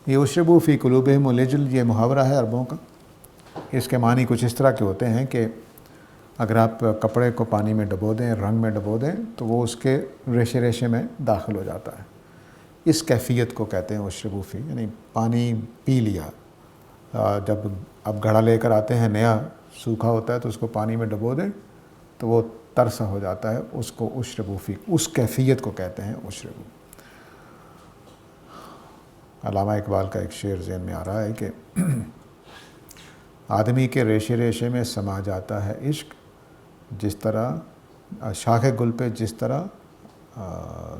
یہ اشربوا فی قلوبہم العجل، یہ محاورہ ہے عربوں کا۔ اس کے معنی کچھ اس طرح کے ہوتے ہیں کہ اگر آپ کپڑے کو پانی میں ڈبو دیں، رنگ میں ڈبو دیں، تو وہ اس کے ریشے ریشے میں داخل ہو جاتا ہے۔ اس کیفیت کو کہتے ہیں اشربوا فی، یعنی پانی پی لیا۔ جب اب گھڑا لے کر آتے ہیں نیا سوکھا ہوتا ہے تو اس کو پانی میں ڈبو دیں تو وہ ترسا ہو جاتا ہے، اس کو اشربوا فی، اس کیفیت کو کہتے ہیں اشربوا۔ علامہ اقبال کا ایک شعر ذہن میں آ رہا ہے کہ آدمی کے ریشے ریشے میں سما جاتا ہے عشق، جس طرح شاخ گل پہ جس طرح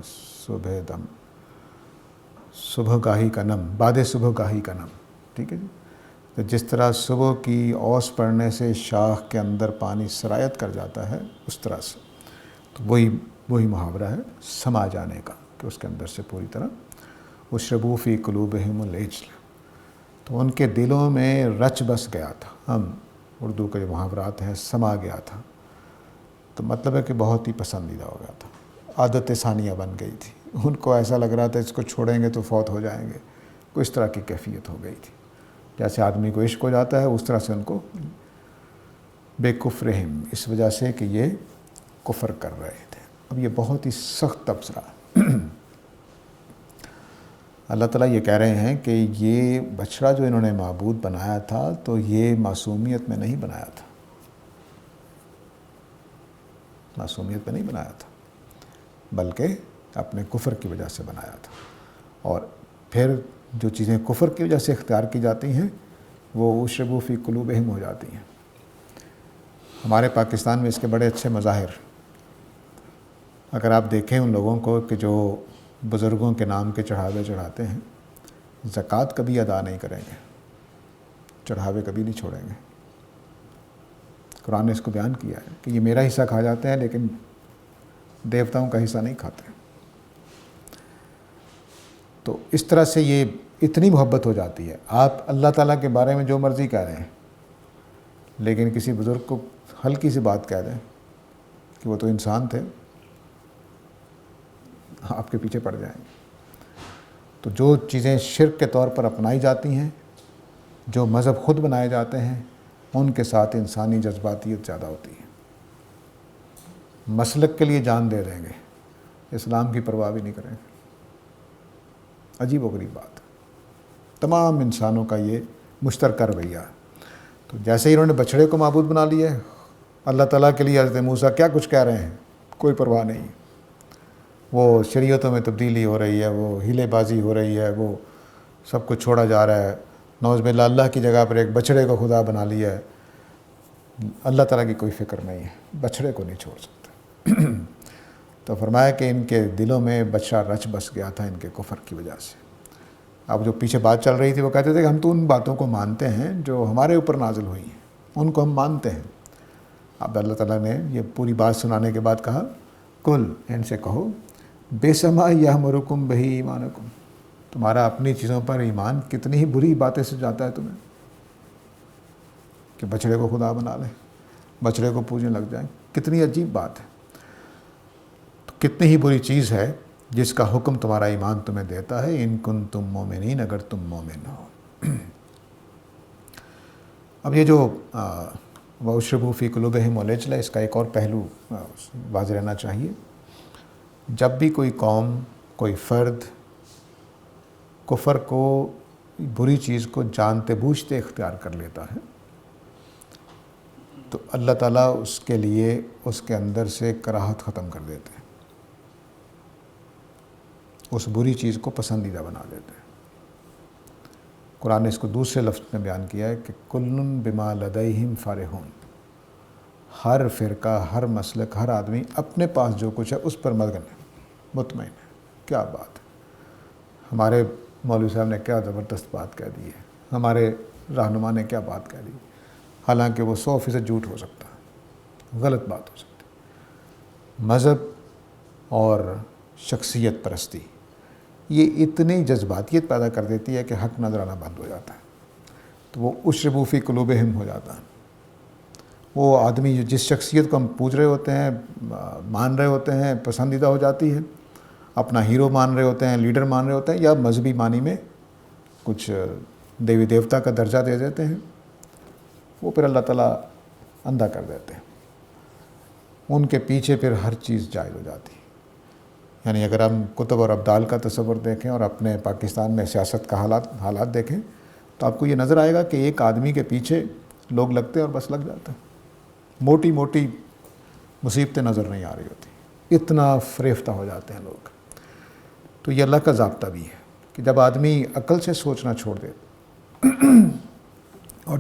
صبح دم، صبح گاہی کا نم، باد صبح گاہی کا نم، ٹھیک ہے جی۔ تو جس طرح صبح کی اوس پڑنے سے شاخ کے اندر پانی سرایت کر جاتا ہے، اس طرح سے تو وہی محاورہ ہے سما جانے کا، کہ اس کے اندر سے پوری طرح اشربوا فی قلوبہم العجل، تو ان کے دلوں میں رچ بس گیا تھا۔ ہم اردو کے جو محاورات ہیں، سما گیا تھا، تو مطلب ہے کہ بہت ہی پسندیدہ ہو گیا تھا، عادت ثانیہ بن گئی تھی، ان کو ایسا لگ رہا تھا اس کو چھوڑیں گے تو فوت ہو جائیں گے، کوئی اس طرح کی کیفیت ہو گئی تھی۔ جیسے آدمی کو عشق ہو جاتا ہے، اس طرح سے ان کو بے کفرہم، اس وجہ سے کہ یہ کفر کر رہے تھے۔ اب یہ بہت ہی سخت تبصرہ، اللہ تعالیٰ یہ کہہ رہے ہیں کہ یہ بچڑا جو انہوں نے معبود بنایا تھا تو یہ معصومیت میں نہیں بنایا تھا، معصومیت میں نہیں بنایا تھا، بلکہ اپنے کفر کی وجہ سے بنایا تھا۔ اور پھر جو چیزیں کفر کی وجہ سے اختیار کی جاتی ہیں وہ اشربوا فی قلوبہم ہو جاتی ہیں۔ ہمارے پاکستان میں اس کے بڑے اچھے مظاہر، اگر آپ دیکھیں ان لوگوں کو کہ جو بزرگوں کے نام کے چڑھاوے چڑھاتے ہیں، زکوٰۃ کبھی ادا نہیں کریں گے، چڑھاوے کبھی نہیں چھوڑیں گے۔ قرآن نے اس کو بیان کیا ہے کہ یہ میرا حصہ کھا جاتے ہیں لیکن دیوتاؤں کا حصہ نہیں کھاتے۔ تو اس طرح سے یہ اتنی محبت ہو جاتی ہے، آپ اللہ تعالیٰ کے بارے میں جو مرضی کہہ رہے ہیں، لیکن کسی بزرگ کو ہلکی سی بات کہہ دیں کہ وہ تو انسان تھے، آپ کے پیچھے پڑ جائیں گے۔ تو جو چیزیں شرک کے طور پر اپنائی جاتی ہیں، جو مذہب خود بنائے جاتے ہیں، ان کے ساتھ انسانی جذباتیت زیادہ ہوتی ہے۔ مسلک کے لیے جان دے دیں گے، اسلام کی پرواہ بھی نہیں کریں گے۔ عجیب و غریب بات ہے، تمام انسانوں کا یہ مشترکہ رویہ ہے۔ تو جیسے ہی انہوں نے بچڑے کو معبود بنا لیا ہے، اللہ تعالیٰ کے لیے حضرت موسیٰ کیا کچھ کہہ رہے ہیں، کوئی پرواہ نہیں۔ وہ شریعتوں میں تبدیلی ہو رہی ہے، وہ ہیلے بازی ہو رہی ہے، وہ سب کچھ چھوڑا جا رہا ہے، نعوذ باللہ اللہ کی جگہ پر ایک بچڑے کو خدا بنا لیا ہے۔ اللہ تعالیٰ کی کوئی فکر نہیں ہے، بچڑے کو نہیں چھوڑ سکتے۔ تو فرمایا کہ ان کے دلوں میں بچڑا رچ بس گیا تھا ان کے کفر کی وجہ سے۔ اب جو پیچھے بات چل رہی تھی وہ کہتے تھے کہ ہم تو ان باتوں کو مانتے ہیں جو ہمارے اوپر نازل ہوئی ہیں، ان کو ہم مانتے ہیں۔ اب اللہ تعالیٰ نے یہ پوری بات سنانے کے بعد کہا، کل ان سے کہو بیسما یامرکم بہ ایمانکم، تمہارا اپنی چیزوں پر ایمان کتنی ہی بری باتیں سے جاتا ہے تمہیں، کہ بچڑے کو خدا بنا لیں، بچڑے کو پوجنے لگ جائیں، کتنی عجیب بات ہے۔ تو کتنی ہی بری چیز ہے جس کا حکم تمہارا ایمان تمہیں دیتا ہے، ان کنتم مومنین، اگر تم مومن ہو۔ اب یہ جو وَأُشْرِبُوا فِي قُلُوبِهِمُ الْعِجْلَ، اس کا ایک اور پہلو واضح رہنا چاہیے۔ جب بھی کوئی قوم، کوئی فرد کفر کو، بری چیز کو جانتے بوجھتے اختیار کر لیتا ہے، تو اللہ تعالیٰ اس کے لیے اس کے اندر سے کراہت ختم کر دیتے ہیں، اس بری چیز کو پسندیدہ بنا دیتے ہیں۔ قرآن نے اس کو دوسرے لفظ میں بیان کیا ہے کہ کُلٌّ بِمَا لَدَيْهِمْ فَرِحُونَ، ہر فرقہ، ہر مسلک، ہر آدمی اپنے پاس جو کچھ ہے اس پر مطمئن ہے۔ کیا بات ہے، ہمارے مولوی صاحب نے کیا زبردست بات کہہ دی ہے، ہمارے رہنما نے کیا بات کہہ دی، حالانکہ وہ 100% جھوٹ ہو سکتا ہے، غلط بات ہو سکتی ہے۔ مذہب اور شخصیت پرستی یہ اتنی جذباتیت پیدا کر دیتی ہے کہ حق نظر آنا بند ہو جاتا ہے، تو وہ اشربوا فی قلوبہم ہو جاتا ہے۔ وہ آدمی جس شخصیت کو ہم پوج رہے ہوتے ہیں، مان رہے ہوتے ہیں، پسندیدہ ہو جاتی ہے، اپنا ہیرو مان رہے ہوتے ہیں، لیڈر مان رہے ہوتے ہیں، یا مذہبی معنی میں کچھ دیوی دیوتا کا درجہ دے دیتے ہیں، وہ پھر اللہ تعالیٰ اندھا کر دیتے ہیں. ان کے پیچھے پھر ہر چیز جائز ہو جاتی ہے. یعنی اگر ہم کتب اور ابدال کا تصور دیکھیں اور اپنے پاکستان میں سیاست کا حالات دیکھیں تو آپ کو یہ نظر آئے گا کہ ایک آدمی کے پیچھے لوگ لگتے ہیں اور بس لگ جاتے ہیں. موٹی موٹی مصیبتیں نظر نہیں آ رہی ہوتی، اتنا فریفتہ ہو جاتے ہیں لوگ. تو یہ اللہ کا ضابطہ بھی ہے کہ جب آدمی عقل سے سوچنا چھوڑ دے اور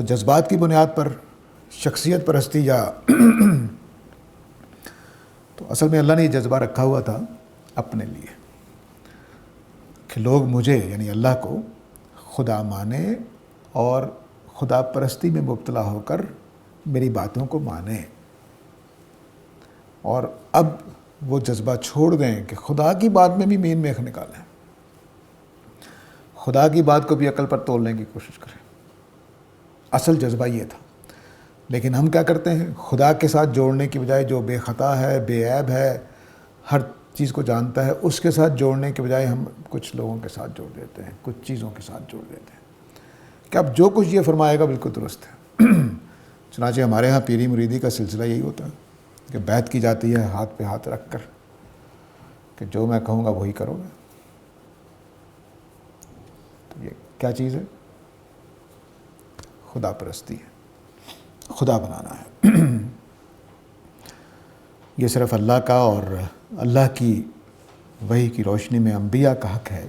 جذبات کی بنیاد پر شخصیت پرستی یا تو اصل میں اللہ نے یہ جذبہ رکھا ہوا تھا اپنے لیے کہ لوگ مجھے یعنی اللہ کو خدا مانیں اور خدا پرستی میں مبتلا ہو کر میری باتوں کو مانیں، اور اب وہ جذبہ چھوڑ دیں کہ خدا کی بات میں بھی مین میخ نکالیں، خدا کی بات کو بھی عقل پر تولنے کی کوشش کریں. اصل جذبہ یہ تھا. لیکن ہم کیا کرتے ہیں، خدا کے ساتھ جوڑنے کی بجائے جو بے خطا ہے، بے عیب ہے، ہر چیز کو جانتا ہے، اس کے ساتھ جوڑنے کے بجائے ہم کچھ لوگوں کے ساتھ جوڑ دیتے ہیں، کچھ چیزوں کے ساتھ جوڑ دیتے ہیں کہ اب جو کچھ یہ فرمائے گا بالکل درست ہے. چنانچہ ہمارے ہاں پیری مریدی کا سلسلہ یہی ہوتا ہے کہ بیعت کی جاتی ہے ہاتھ پہ ہاتھ رکھ کر کہ جو میں کہوں گا وہی کرو گے. تو یہ کیا چیز ہے؟ خدا پرستی ہے، خدا بنانا ہے. یہ صرف اللہ کا اور اللہ کی وحی کی روشنی میں انبیاء کا حق ہے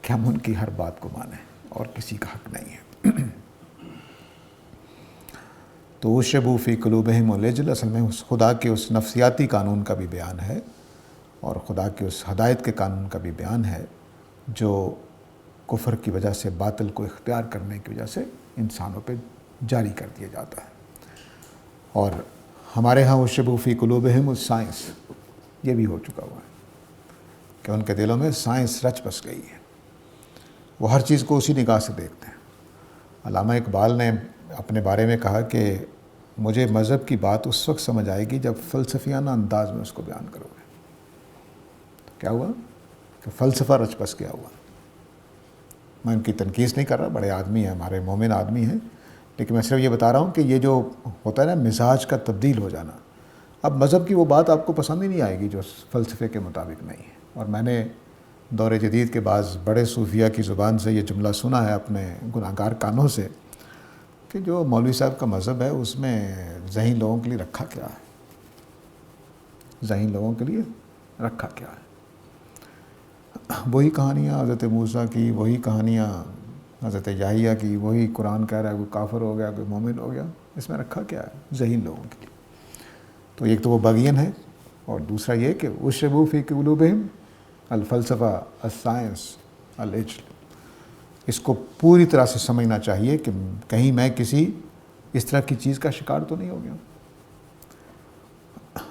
کہ ہم ان کی ہر بات کو مانیں، اور کسی کا حق نہیں ہے. تو اشربوا فی قلوبہم العجل اصل میں خدا کے اس نفسیاتی قانون کا بھی بیان ہے اور خدا کے اس ہدایت کے قانون کا بھی بیان ہے جو کفر کی وجہ سے باطل کو اختیار کرنے کی وجہ سے انسانوں پہ جاری کر دیا جاتا ہے. اور ہمارے ہاں اشربوا فی قلوبہم السائنس یہ بھی ہو چکا ہوا ہے کہ ان کے دلوں میں سائنس رچ بس گئی ہے، وہ ہر چیز کو اسی نگاہ سے دیکھتے ہیں. علامہ اقبال نے اپنے بارے میں کہا کہ مجھے مذہب کی بات اس وقت سمجھ آئے گی جب فلسفیانہ انداز میں اس کو بیان کرو گے. کیا ہوا کہ فلسفہ رچ بس گیا ہوا. میں ان کی تنقید نہیں کر رہا، بڑے آدمی ہیں، ہمارے مومن آدمی ہیں، لیکن میں صرف یہ بتا رہا ہوں کہ یہ جو ہوتا ہے نا مزاج کا تبدیل ہو جانا، اب مذہب کی وہ بات آپ کو پسند ہی نہیں آئے گی جو فلسفے کے مطابق نہیں ہے. اور میں نے دور جدید کے بعض بڑے صوفیہ کی زبان سے یہ جملہ سنا ہے اپنے گناہگار کانوں سے کہ جو مولوی صاحب کا مذہب ہے اس میں ذہین لوگوں کے لیے رکھا کیا ہے، ذہین لوگوں کے لیے رکھا کیا ہے. وہی کہانیاں حضرت موسیٰ کی، وہی کہانیاں حضرت یحییٰ کی، وہی قرآن کہہ رہا ہے کوئی کافر ہو گیا کوئی مومن ہو گیا، اس میں رکھا کیا ہے ذہین لوگوں کے لیے. تو ایک تو وہ بغین ہے، اور دوسرا یہ کہ اشربوا فی قلوبہم الفلسفہ السائنس العجل. اس کو پوری طرح سے سمجھنا چاہیے کہ کہیں میں کسی اس طرح کی چیز کا شکار تو نہیں ہو گیا.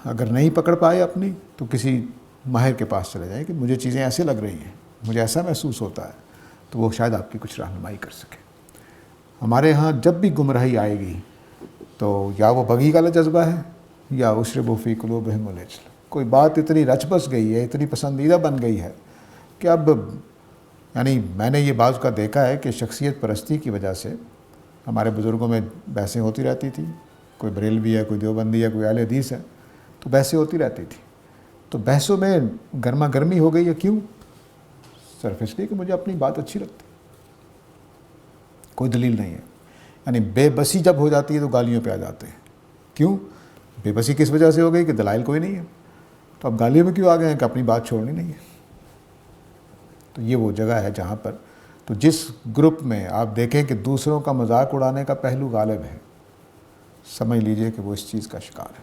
اگر نہیں پکڑ پائے اپنی تو کسی ماہر کے پاس چلے جائیں کہ مجھے چیزیں ایسے لگ رہی ہیں، مجھے ایسا محسوس ہوتا ہے، تو وہ شاید آپ کی کچھ رہنمائی کر سکے. ہمارے ہاں جب بھی گمراہی آئے گی تو یا وہ بغی والا جذبہ ہے یا اشربوا فی قلوبہم العجل. کوئی بات اتنی رچ بس گئی ہے، اتنی پسندیدہ بن گئی ہے کہ اب یعنی میں نے یہ بعض کا دیکھا ہے کہ شخصیت پرستی کی وجہ سے ہمارے بزرگوں میں بحثیں ہوتی رہتی تھی، کوئی بریلوی ہے، کوئی دیوبندی ہے، کوئی اہل حدیث ہے، تو بحثیں ہوتی رہتی تھی. تو بحثوں میں گرما گرمی ہو گئی ہے. کیوں؟ صرف اس لیے کہ مجھے اپنی بات اچھی لگتی، کوئی دلیل نہیں ہے. یعنی بے بسی جب ہو جاتی ہے تو گالیوں پہ آ جاتے ہیں. کیوں؟ بے بسی کس وجہ سے ہو گئی کہ دلائل کوئی نہیں ہے، تو اب گالیوں میں کیوں آ گئے ہیں کہ اپنی بات چھوڑنی نہیں ہے. تو یہ وہ جگہ ہے جہاں پر تو جس گروپ میں آپ دیکھیں کہ دوسروں کا مذاق اڑانے کا پہلو غالب ہے، سمجھ لیجئے کہ وہ اس چیز کا شکار ہے.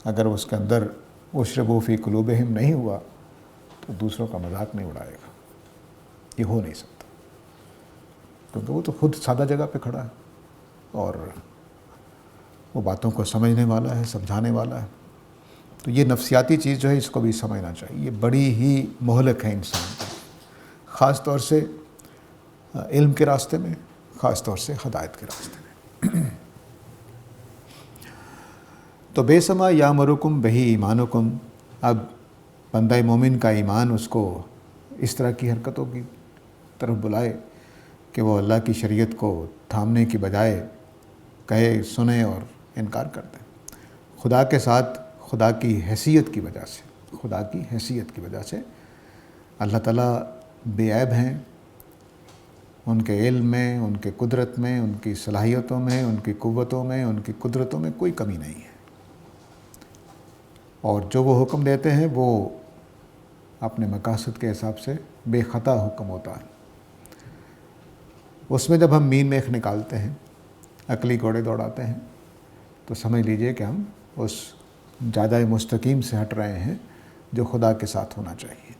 اگر اس کے اندر اشربوا فی قلوبہم نہیں ہوا تو دوسروں کا مذاق نہیں اڑائے گا. یہ ہو نہیں سکتا، کیونکہ وہ تو خود سادہ جگہ پہ کھڑا ہے اور وہ باتوں کو سمجھنے والا ہے، سمجھانے والا ہے. تو یہ نفسیاتی چیز جو ہے اس کو بھی سمجھنا چاہیے. یہ بڑی ہی مہلک ہے انسان کو، خاص طور سے علم کے راستے میں، خاص طور سے ہدایت کے راستے میں. تو بے سما یامرکم بہی ایمانکم اب بندہ مومن کا ایمان اس کو اس طرح کی حرکتوں کی طرف بلائے کہ وہ اللہ کی شریعت کو تھامنے کی بجائے کہے سنے اور انکار کر دے۔ خدا کے ساتھ خدا کی حیثیت کی وجہ سے اللہ تعالیٰ بے عیب ہیں، ان کے علم میں، ان کے قدرت میں، ان کی صلاحیتوں میں، ان کی قوتوں میں، ان کی قدرتوں میں کوئی کمی نہیں ہے، اور جو وہ حکم دیتے ہیں وہ اپنے مقاصد کے حساب سے بے خطا حکم ہوتا ہے۔ اس میں جب ہم مین میخ نکالتے ہیں، عقلی گھوڑے دوڑاتے ہیں، تو سمجھ لیجئے کہ ہم اس جادہ مستقیم سے ہٹ رہے ہیں جو خدا کے ساتھ ہونا چاہیے۔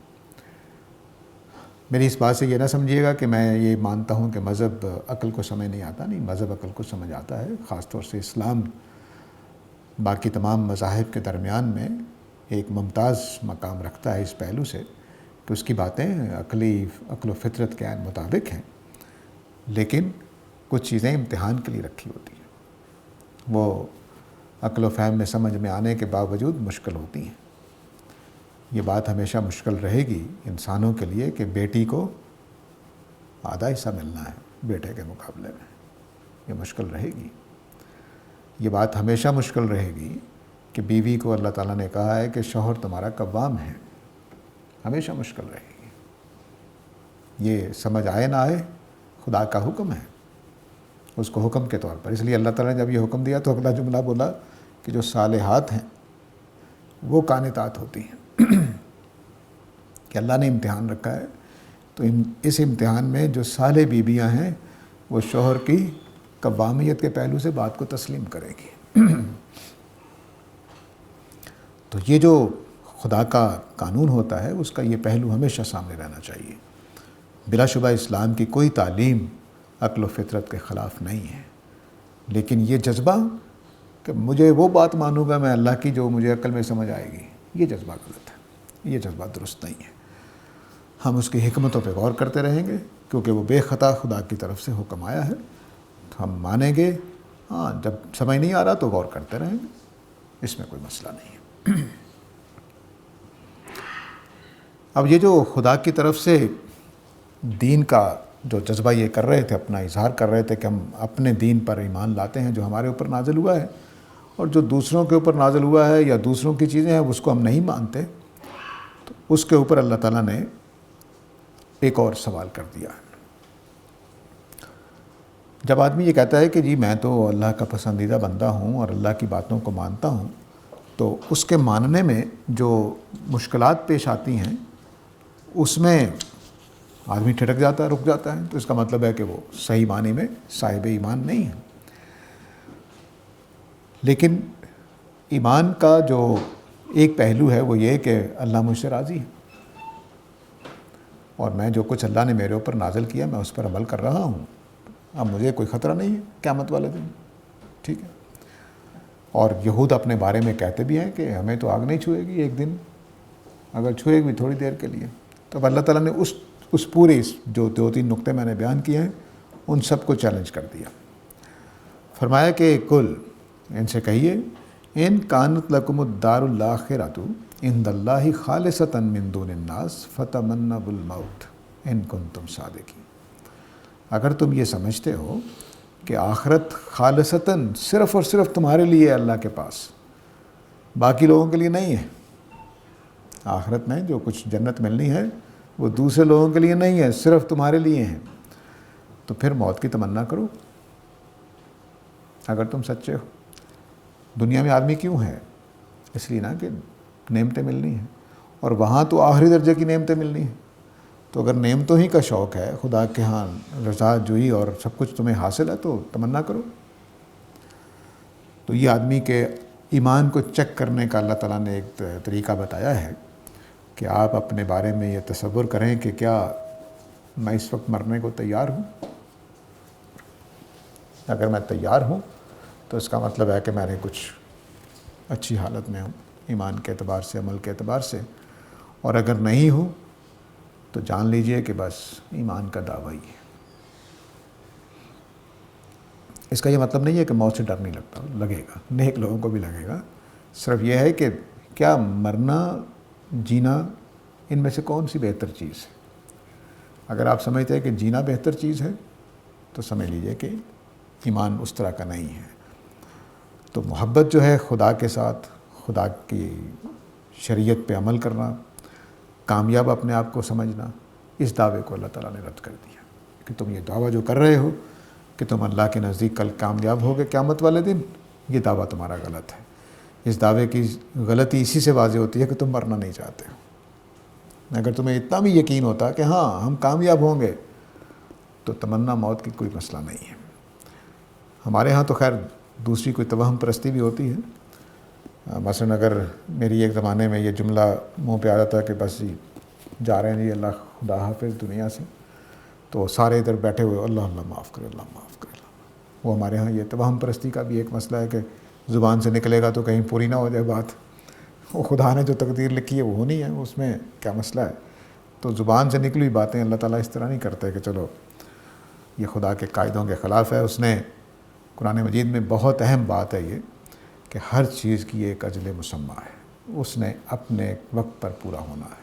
میری اس بات سے یہ نہ سمجھیے گا کہ میں یہ مانتا ہوں کہ مذہب عقل کو سمجھ نہیں آتا، نہیں، مذہب عقل کو سمجھ آتا ہے۔ خاص طور سے اسلام باقی تمام مذاہب کے درمیان میں ایک ممتاز مقام رکھتا ہے اس پہلو سے کہ اس کی باتیں عقل و فطرت کے عین مطابق ہیں، لیکن کچھ چیزیں امتحان کے لیے رکھی ہوتی ہیں، وہ عقل و فہم میں سمجھ میں آنے کے باوجود مشکل ہوتی ہیں۔ یہ بات ہمیشہ مشکل رہے گی انسانوں کے لیے کہ بیٹی کو آدھا حصہ ملنا ہے بیٹے کے مقابلے میں، یہ مشکل رہے گی۔ یہ بات ہمیشہ مشکل رہے گی کہ بیوی کو اللہ تعالیٰ نے کہا ہے کہ شوہر تمہارا قوام ہے، ہمیشہ مشکل رہے گی۔ یہ سمجھ آئے نہ آئے، خدا کا حکم ہے، اس کو حکم کے طور پر۔ اس لیے اللہ تعالیٰ نے جب یہ حکم دیا تو اگلا جملہ بولا کہ جو صالحات ہیں وہ قانتات ہوتی ہیں، کہ اللہ نے امتحان رکھا ہے، تو اس امتحان میں جو صالح بیویاں ہیں وہ شوہر کی قوامیت کے پہلو سے بات کو تسلیم کرے گی۔ تو یہ جو خدا کا قانون ہوتا ہے اس کا یہ پہلو ہمیشہ سامنے رہنا چاہیے۔ بلا شبہ اسلام کی کوئی تعلیم عقل و فطرت کے خلاف نہیں ہے، لیکن یہ جذبہ کہ مجھے وہ بات مانوں گا میں اللہ کی جو مجھے عقل میں سمجھ آئے گی، یہ جذبہ غلط ہے، یہ جذبہ درست نہیں ہے۔ ہم اس کی حکمتوں پہ غور کرتے رہیں گے کیونکہ وہ بے خطا خدا کی طرف سے حکم آیا ہے، تو ہم مانیں گے، ہاں جب سمجھ نہیں آ رہا تو غور کرتے رہیں گے، اس میں کوئی مسئلہ نہیں ہے۔ اب یہ جو خدا کی طرف سے دین کا جو جذبہ یہ کر رہے تھے، اپنا اظہار کر رہے تھے کہ ہم اپنے دین پر ایمان لاتے ہیں جو ہمارے اوپر نازل ہوا ہے، اور جو دوسروں کے اوپر نازل ہوا ہے یا دوسروں کی چیزیں ہیں اس کو ہم نہیں مانتے، تو اس کے اوپر اللہ تعالیٰ نے ایک اور سوال کر دیا۔ جب آدمی یہ کہتا ہے کہ جی میں تو اللہ کا پسندیدہ بندہ ہوں اور اللہ کی باتوں کو مانتا ہوں، تو اس کے ماننے میں جو مشکلات پیش آتی ہیں اس میں آدمی ٹھٹک جاتا ہے، رک جاتا ہے، تو اس کا مطلب ہے کہ وہ صحیح معنی میں صاحب ایمان نہیں ہے۔ لیکن ایمان کا جو ایک پہلو ہے وہ یہ کہ اللہ مجھ سے راضی ہے، اور میں جو کچھ اللہ نے میرے اوپر نازل کیا میں اس پر عمل کر رہا ہوں، اب مجھے کوئی خطرہ نہیں ہے قیامت والے دن، ٹھیک ہے۔ اور یہود اپنے بارے میں کہتے بھی ہیں کہ ہمیں تو آگ نہیں چھوئے گی ایک دن، اگر چھوئے گی تھوڑی دیر کے لیے۔ تو اب اللہ تعالیٰ نے اس پورے جو 2-3 نقطے میں نے بیان کیے ہیں ان سب کو چیلنج کر دیا۔ فرمایا کہ کل ان سے کہیے ان کانت لکم الدار الاخرۃ عند اللہ خالصۃ من دون الناس فتمنوا الموت ان کنتم صادقین۔ اگر تم یہ سمجھتے ہو کہ آخرت خالصتاً صرف اور صرف تمہارے لیے ہے اللہ کے پاس، باقی لوگوں کے لیے نہیں ہے، آخرت میں جو کچھ جنت ملنی ہے وہ دوسرے لوگوں کے لیے نہیں ہے، صرف تمہارے لیے ہیں، تو پھر موت کی تمنا کرو اگر تم سچے ہو۔ دنیا میں آدمی کیوں ہے؟ اس لیے نا کہ نعمتیں ملنی ہیں، اور وہاں تو آخری درجے کی نعمتیں ملنی ہیں۔ تو اگر نعمتوں ہی کا شوق ہے، خدا کے ہاں رضا جوئی اور سب کچھ تمہیں حاصل ہے تو تمنا کرو۔ تو یہ آدمی کے ایمان کو چیک کرنے کا اللہ تعالیٰ نے ایک طریقہ بتایا ہے کہ آپ اپنے بارے میں یہ تصور کریں کہ کیا میں اس وقت مرنے کو تیار ہوں؟ اگر میں تیار ہوں تو اس کا مطلب ہے کہ میں نے کچھ اچھی حالت میں ہوں ایمان کے اعتبار سے، عمل کے اعتبار سے، اور اگر نہیں ہوں تو جان لیجئے کہ بس ایمان کا دعویٰ ہی ہے۔ اس کا یہ مطلب نہیں ہے کہ موت سے ڈر نہیں لگتا، لگے گا، نیک لوگوں کو بھی لگے گا، صرف یہ ہے کہ کیا مرنا جینا ان میں سے کون سی بہتر چیز ہے؟ اگر آپ سمجھتے ہیں کہ جینا بہتر چیز ہے تو سمجھ لیجئے کہ ایمان اس طرح کا نہیں ہے۔ تو محبت جو ہے خدا کے ساتھ، خدا کی شریعت پہ عمل کرنا، کامیاب اپنے آپ کو سمجھنا، اس دعوے کو اللہ تعالیٰ نے رد کر دیا کہ تم یہ دعویٰ جو کر رہے ہو کہ تم اللہ کے نزدیک کل کامیاب ہوگے قیامت والے دن، یہ دعویٰ تمہارا غلط ہے۔ اس دعوے کی غلطی اسی سے واضح ہوتی ہے کہ تم مرنا نہیں چاہتے ہو۔ اگر تمہیں اتنا بھی یقین ہوتا کہ ہاں ہم کامیاب ہوں گے تو تمنا موت کی کوئی مسئلہ نہیں ہے۔ ہمارے ہاں تو خیر دوسری کوئی توہم پرستی بھی ہوتی ہے۔ مثلا اگر میری ایک زمانے میں یہ جملہ منہ پہ آ جاتا ہے کہ بس جی جا رہے ہیں جی اللہ خدا حافظ دنیا سے، تو سارے ادھر بیٹھے ہوئے اللہ اللہ معاف کرے، اللہ معاف کرے، اللہ۔ وہ ہمارے ہاں یہ توہم پرستی کا بھی ایک مسئلہ ہے کہ زبان سے نکلے گا تو کہیں پوری نہ ہو جائے بات۔ وہ خدا نے جو تقدیر لکھی ہے وہ ہونی ہے، اس میں کیا مسئلہ ہے؟ تو زبان سے نکلی ہوئی باتیں اللہ تعالیٰ اس طرح نہیں کرتے کہ چلو یہ خدا کے قاعدوں کے خلاف ہے۔ اس نے قرآن مجید میں بہت اہم بات ہے یہ کہ ہر چیز کی ایک اجل مسمى ہے، اس نے اپنے وقت پر پورا ہونا ہے،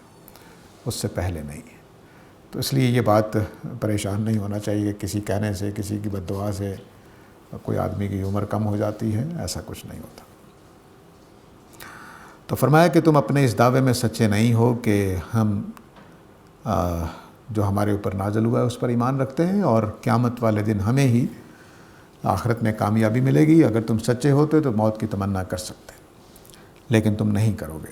اس سے پہلے نہیں ہے۔ تو اس لیے یہ بات پریشان نہیں ہونا چاہیے کہ کسی کہنے سے، کسی کی بد دعا سے کوئی آدمی کی عمر کم ہو جاتی ہے، ایسا کچھ نہیں ہوتا۔ تو فرمایا کہ تم اپنے اس دعوے میں سچے نہیں ہو کہ ہم جو ہمارے اوپر نازل ہوا ہے اس پر ایمان رکھتے ہیں اور قیامت والے دن ہمیں ہی آخرت میں کامیابی ملے گی۔ اگر تم سچے ہوتے تو موت کی تمنا کر سکتے، لیکن تم نہیں کرو گے۔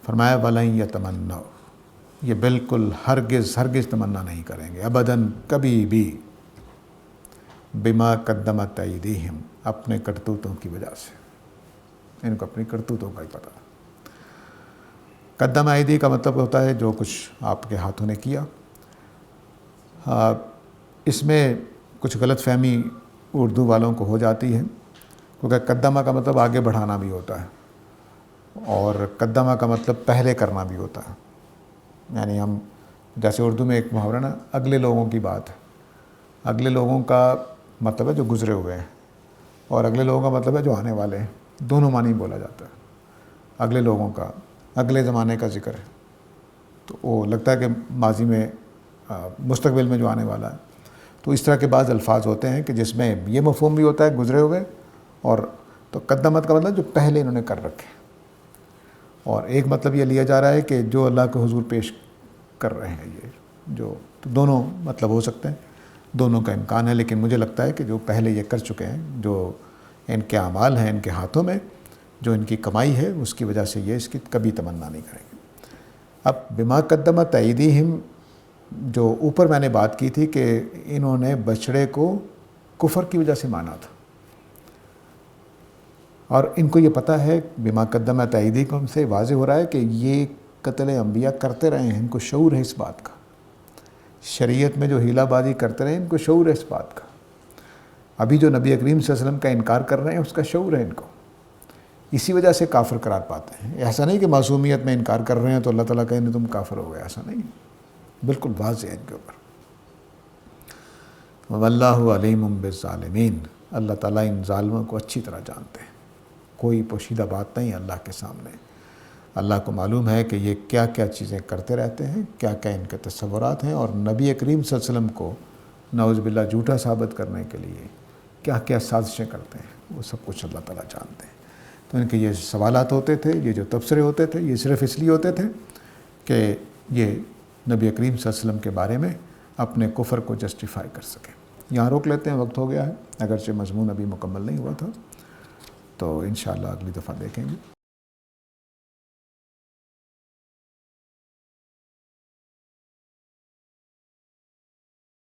فرمایا وَلَن يَتَمَنَّوْا، یہ بالکل ہرگز ہرگز تمنا نہیں کریں گے، ابداً کبھی بھی، بما قدمت ایدیہم، اپنے کرتوتوں کی وجہ سے۔ ان کو اپنی کرتوتوں کا ہی پتہ۔ قدم ایدی کا مطلب ہوتا ہے جو کچھ آپ کے ہاتھوں نے کیا۔ اس میں کچھ غلط فہمی اردو والوں کو ہو جاتی ہے، کیونکہ قدمہ کا مطلب آگے بڑھانا بھی ہوتا ہے اور قدمہ کا مطلب پہلے کرنا بھی ہوتا ہے۔ یعنی ہم جیسے اردو میں ایک محاورہ نا، اگلے لوگوں کی بات ہے۔ اگلے لوگوں کا مطلب ہے جو گزرے ہوئے ہیں، اور اگلے لوگوں کا مطلب ہے جو آنے والے ہیں، دونوں معنی بولا جاتا ہے۔ اگلے لوگوں کا اگلے زمانے کا ذکر ہے تو وہ لگتا ہے کہ ماضی میں مستقبل میں جو آنے والا ہے۔ تو اس طرح کے بعض الفاظ ہوتے ہیں کہ جس میں یہ مفہوم بھی ہوتا ہے گزرے ہوئے، اور تو قدمت کا مطلب جو پہلے انہوں نے کر رکھے، اور ایک مطلب یہ لیا جا رہا ہے کہ جو اللہ کے حضور پیش کر رہے ہیں، یہ جو تو دونوں مطلب ہو سکتے ہیں، دونوں کا امکان ہے، لیکن مجھے لگتا ہے کہ جو پہلے یہ کر چکے ہیں، جو ان کے اعمال ہیں ان کے ہاتھوں میں، جو ان کی کمائی ہے، اس کی وجہ سے یہ اس کی کبھی تمنا نہیں کریں گے۔ اب بما قدمت ایدیہم، جو اوپر میں نے بات کی تھی کہ انہوں نے بچڑے کو کفر کی وجہ سے مانا تھا، اور ان کو یہ پتہ ہے، بما قدمت ایدیکم سے واضح ہو رہا ہے کہ یہ قتل انبیاء کرتے رہے ہیں، ان کو شعور ہے اس بات کا۔ شریعت میں جو ہیلہ بازی کرتے رہے ہیں، ان کو شعور ہے اس بات کا۔ ابھی جو نبی کریم صلی اللہ علیہ وسلم کا انکار کر رہے ہیں، اس کا شعور ہے ان کو، اسی وجہ سے کافر قرار پاتے ہیں۔ ایسا نہیں کہ معصومیت میں انکار کر رہے ہیں تو اللہ تعالیٰ کہے تم کافر ہو گئے، ایسا نہیں، بالکل واضح ہے ان کے اوپر۔ وَوَاللَّهُ عَلِيمٌ بِالظَّالِمِينَ، اللہ تعالیٰ ان ظالموں کو اچھی طرح جانتے ہیں، کوئی پوشیدہ بات نہیں اللہ کے سامنے۔ اللہ کو معلوم ہے کہ یہ کیا کیا چیزیں کرتے رہتے ہیں، کیا کیا ان کے تصورات ہیں، اور نبی کریم صلی اللہ علیہ وسلم کو نعوذ باللہ جھوٹا ثابت کرنے کے لیے کیا کیا سازشیں کرتے ہیں، وہ سب کچھ اللہ تعالیٰ جانتے ہیں۔ تو ان کے یہ سوالات ہوتے تھے، یہ جو تبصرے ہوتے تھے، یہ صرف اس لیے ہوتے تھے کہ یہ نبی کریم صلی اللہ علیہ وسلم کے بارے میں اپنے کفر کو جسٹیفائی کر سکیں۔ یہاں روک لیتے ہیں، وقت ہو گیا ہے، اگرچہ مضمون ابھی مکمل نہیں ہوا تھا، تو انشاءاللہ اگلی دفعہ دیکھیں گے۔